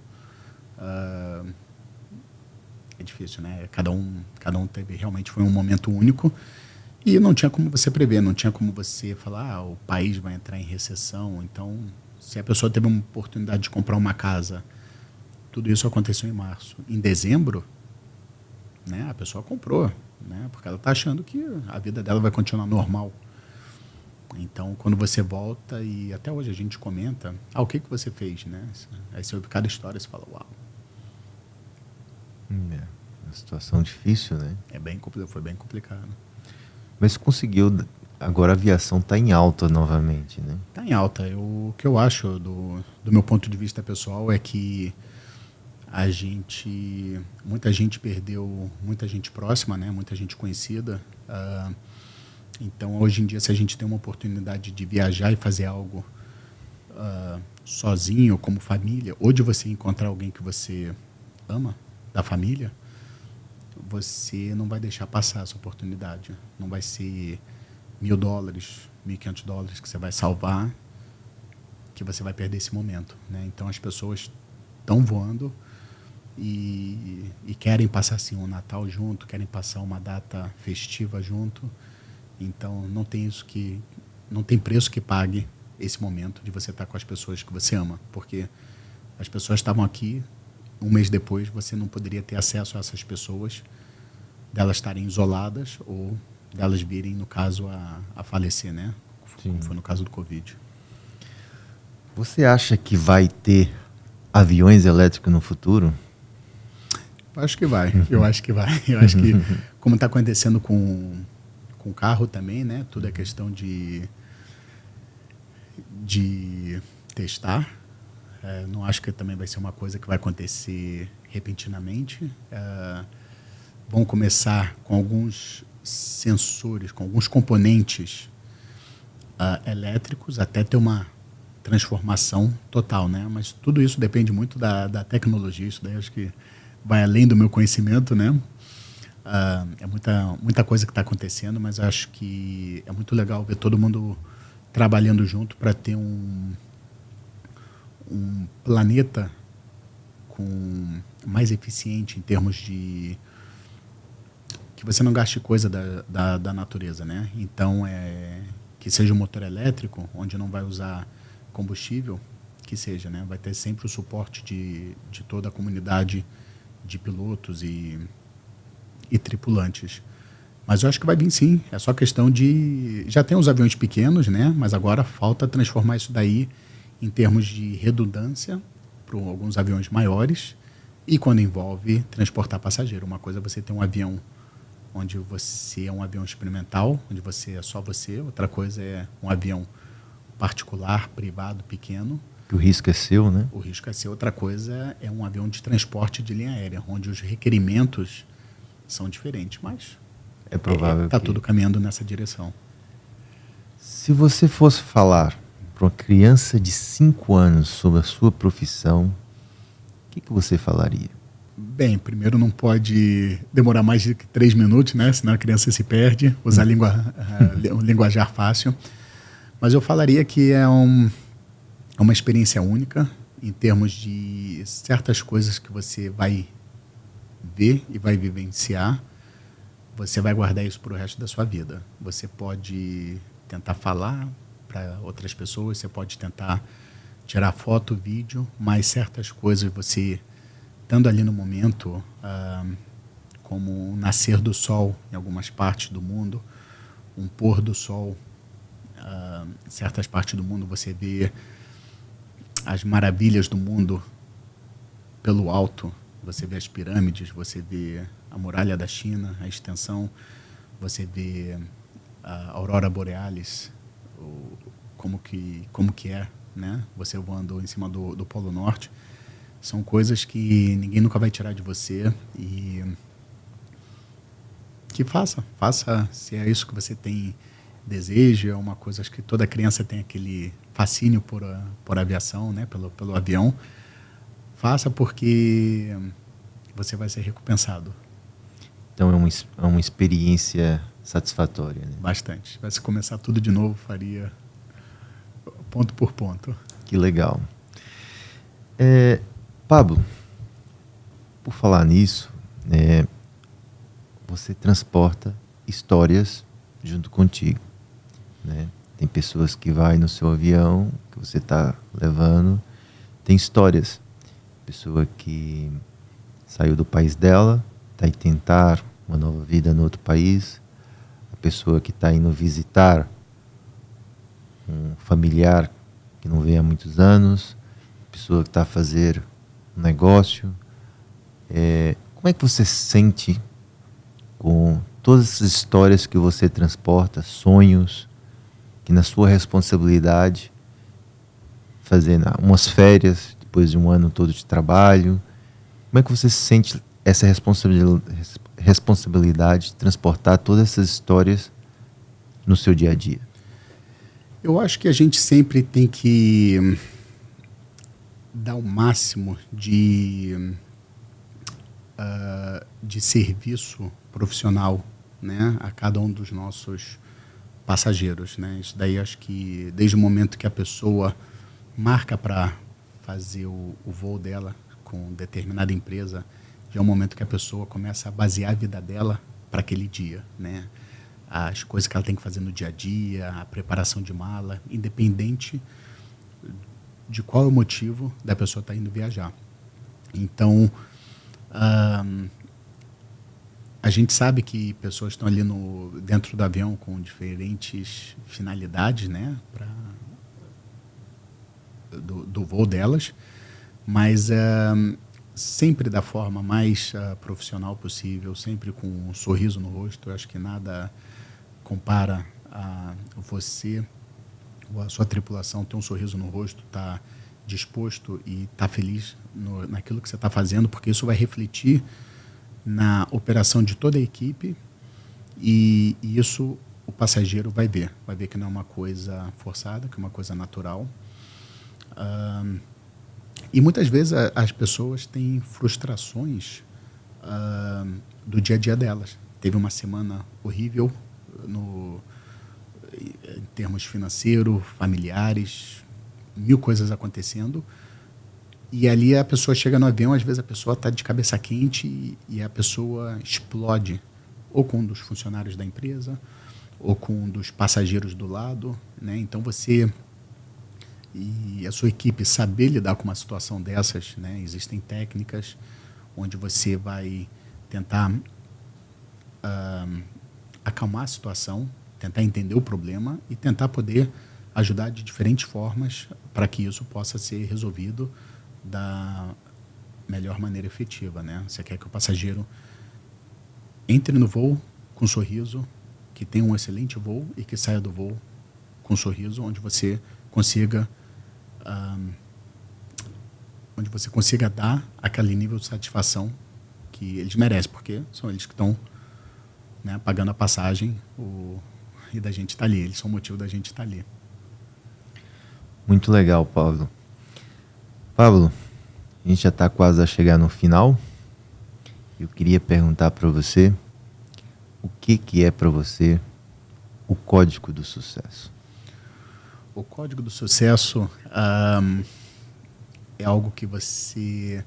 É difícil, né? Cada um teve, realmente foi um momento único e não tinha como você prever, não tinha como você falar, o país vai entrar em recessão. Então, se a pessoa teve uma oportunidade de comprar uma casa, tudo isso aconteceu em março. Em dezembro, né, a pessoa comprou, né, porque ela está achando que a vida dela vai continuar normal. Então, quando você volta, e até hoje a gente comenta, o que você fez, né? Aí você ouve cada história e você fala, uau. É uma situação difícil, né? Foi bem complicado. Mas conseguiu, agora a aviação está em alta novamente, né? Está em alta. O que eu acho, do meu ponto de vista pessoal, é que muita gente perdeu, muita gente próxima, né? Muita gente conhecida. Então, hoje em dia, se a gente tem uma oportunidade de viajar e fazer algo sozinho, como família, ou de você encontrar alguém que você ama, da família, você não vai deixar passar essa oportunidade. Não vai ser $1.000, $1.500 que você vai salvar, que você vai perder esse momento, né? Então, as pessoas estão voando e querem passar assim, um Natal junto, querem passar uma data festiva junto. Então, não tem preço que pague esse momento de você estar com as pessoas que você ama, porque as pessoas estavam aqui, um mês depois você não poderia ter acesso a essas pessoas, delas estarem isoladas ou delas virem, no caso, a falecer, né? Como foi no caso do Covid. Você acha que vai ter aviões elétricos no futuro? Acho que vai, eu acho que vai. Eu acho que, como está acontecendo com o carro também, né? Tudo é questão de testar. Não acho que também vai ser uma coisa que vai acontecer repentinamente. Vão começar com alguns sensores, com alguns componentes elétricos, até ter uma transformação total, né? Mas tudo isso depende muito da tecnologia. Isso daí acho que vai além do meu conhecimento, né? É muita coisa que está acontecendo, mas acho que é muito legal ver todo mundo trabalhando junto para ter um planeta mais eficiente em termos de que você não gaste coisa da natureza, né? Então, que seja um motor elétrico, onde não vai usar combustível, que seja, né? Vai ter sempre o suporte de toda a comunidade de pilotos e tripulantes. Mas eu acho que vai vir sim, é só questão de... Já tem os aviões pequenos, né? Mas agora falta transformar isso daí em termos de redundância para alguns aviões maiores e quando envolve transportar passageiro. Uma coisa é você ter um avião onde você é um avião experimental, onde você é só você. Outra coisa é um avião particular, privado, pequeno. Que o risco é seu, né? O risco é seu. Outra coisa é um avião de transporte de linha aérea, onde os requerimentos são diferentes, mas é provável está tudo caminhando nessa direção. Se você fosse falar para uma criança de 5 anos sobre a sua profissão, o que você falaria? Bem, primeiro não pode demorar mais de 3 minutos, né? Senão a criança se perde, usar um linguajar fácil. Mas eu falaria que é uma experiência única em termos de certas coisas que você vai ver e vai vivenciar. Você vai guardar isso para o resto da sua vida. Você pode tentar falar para outras pessoas, você pode tentar tirar foto, vídeo, mas certas coisas você, estando ali no momento, como o nascer do sol em algumas partes do mundo, um pôr do sol, em certas partes do mundo você vê as maravilhas do mundo pelo alto, você vê as pirâmides, você vê a muralha da China, a extensão, você vê a aurora borealis, como que é, né? Você voando em cima do Polo Norte. São coisas que ninguém nunca vai tirar de você e que faça se é isso que você tem desejo, é uma coisa, acho que toda criança tem aquele fascínio por aviação, né, pelo avião. Faça porque você vai ser recompensado. Então é uma experiência satisfatória, né? Bastante. Se começar tudo de novo, faria ponto por ponto. Que legal. Pablo, por falar nisso, você transporta histórias junto contigo, né? Tem pessoas que vai no seu avião, que você está levando, tem histórias. Pessoa que saiu do país dela, está indo tentar uma nova vida no outro país. A pessoa que está indo visitar um familiar que não vê há muitos anos. A pessoa que está a fazer um negócio. Como é que você se sente com todas essas histórias que você transporta, sonhos, que na sua responsabilidade, fazer umas férias depois de um ano todo de trabalho, como é que você se sente essa responsabilidade de transportar todas essas histórias no seu dia a dia? Eu acho que a gente sempre tem que dar o máximo de serviço profissional, né, a cada um dos nossos passageiros, né? Isso daí acho que desde o momento que a pessoa marca para fazer o voo dela com determinada empresa, já é o momento que a pessoa começa a basear a vida dela para aquele dia, né? As coisas que ela tem que fazer no dia a dia, a preparação de mala, independente de qual é o motivo da pessoa estar indo viajar. Então, a gente sabe que pessoas estão ali dentro do avião com diferentes finalidades, né, do voo delas, mas sempre da forma mais profissional possível, sempre com um sorriso no rosto. Eu acho que nada compara a você ou a sua tripulação ter um sorriso no rosto, estar disposto e estar feliz naquilo que você está fazendo, porque isso vai refletir na operação de toda a equipe e isso o passageiro vai ver que não é uma coisa forçada, que é uma coisa natural. E muitas vezes as pessoas têm frustrações do dia a dia delas. Teve uma semana horrível em termos financeiros, familiares, 1000 coisas acontecendo. E ali a pessoa chega no avião, às vezes a pessoa está de cabeça quente e a pessoa explode, ou com um dos funcionários da empresa, ou com um dos passageiros do lado, né? Então você e a sua equipe saber lidar com uma situação dessas, né? Existem técnicas onde você vai tentar acalmar a situação, tentar entender o problema e tentar poder ajudar de diferentes formas para que isso possa ser resolvido da melhor maneira efetiva, né? Você quer que o passageiro entre no voo com um sorriso, que tenha um excelente voo e que saia do voo com um sorriso, onde você consiga dar aquele nível de satisfação que eles merecem, porque são eles que estão, né, pagando a passagem e da gente estar ali. Eles são o motivo da gente estar ali. Muito legal, Pablo. Pablo, a gente já está quase a chegar no final. Eu queria perguntar para você o que é para você o código do sucesso. O código do sucesso é algo que você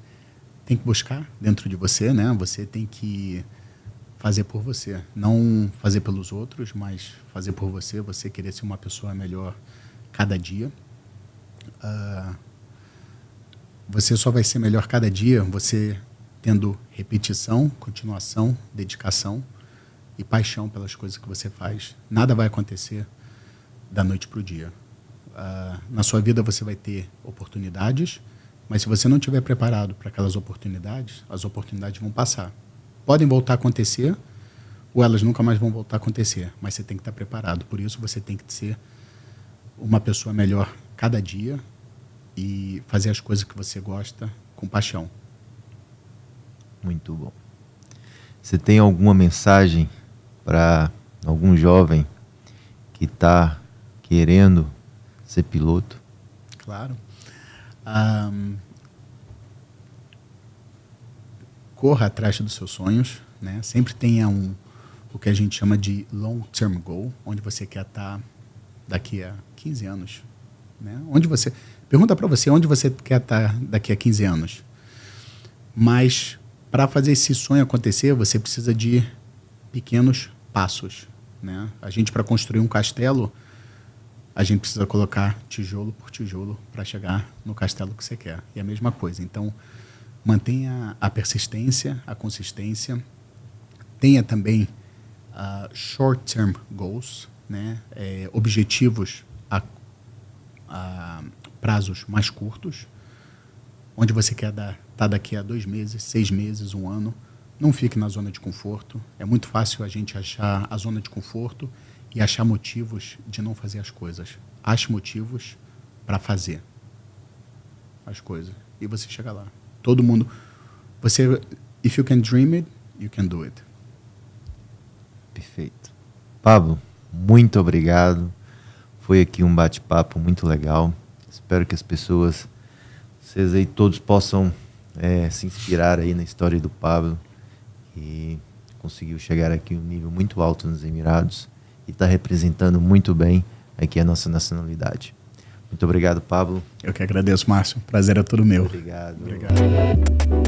tem que buscar dentro de você, né? Você tem que fazer por você, não fazer pelos outros, mas fazer por você. Você querer ser uma pessoa melhor cada dia. Você só vai ser melhor cada dia você tendo repetição, continuação, dedicação e paixão pelas coisas que você faz. Nada vai acontecer da noite para o dia. Na sua vida você vai ter oportunidades, mas se você não estiver preparado para aquelas oportunidades, as oportunidades vão passar. Podem voltar a acontecer ou elas nunca mais vão voltar a acontecer, mas você tem que estar preparado. Por isso você tem que ser uma pessoa melhor cada dia e fazer as coisas que você gosta com paixão. Muito bom. Você tem alguma mensagem para algum jovem que está querendo ser piloto? Claro. Corra atrás dos seus sonhos, né? Sempre tenha o que a gente chama de long-term goal, onde você quer estar daqui a 15 anos. Né? Pergunta para você onde você quer estar daqui a 15 anos. Mas para fazer esse sonho acontecer, você precisa de pequenos passos. Né? A gente, para construir um castelo, a gente precisa colocar tijolo por tijolo para chegar no castelo que você quer. E a mesma coisa. Então, mantenha a persistência, a consistência. Tenha também short-term goals, né? Objetivos a prazos mais curtos, onde você quer estar daqui a 2 meses, 6 meses, 1 ano. Não fique na zona de conforto. É muito fácil a gente achar a zona de conforto e achar motivos de não fazer as coisas. Ache motivos para fazer as coisas. E você chega lá. Todo mundo... If you can dream it, you can do it. Perfeito. Pablo, muito obrigado. Foi aqui um bate-papo muito legal. Espero que as pessoas, vocês aí todos possam se inspirar aí na história do Pablo, que conseguiu chegar aqui a um nível muito alto nos Emirados e está representando muito bem aqui a nossa nacionalidade. Muito obrigado, Pablo. Eu que agradeço, Márcio. Prazer é todo meu. Obrigado. Obrigado.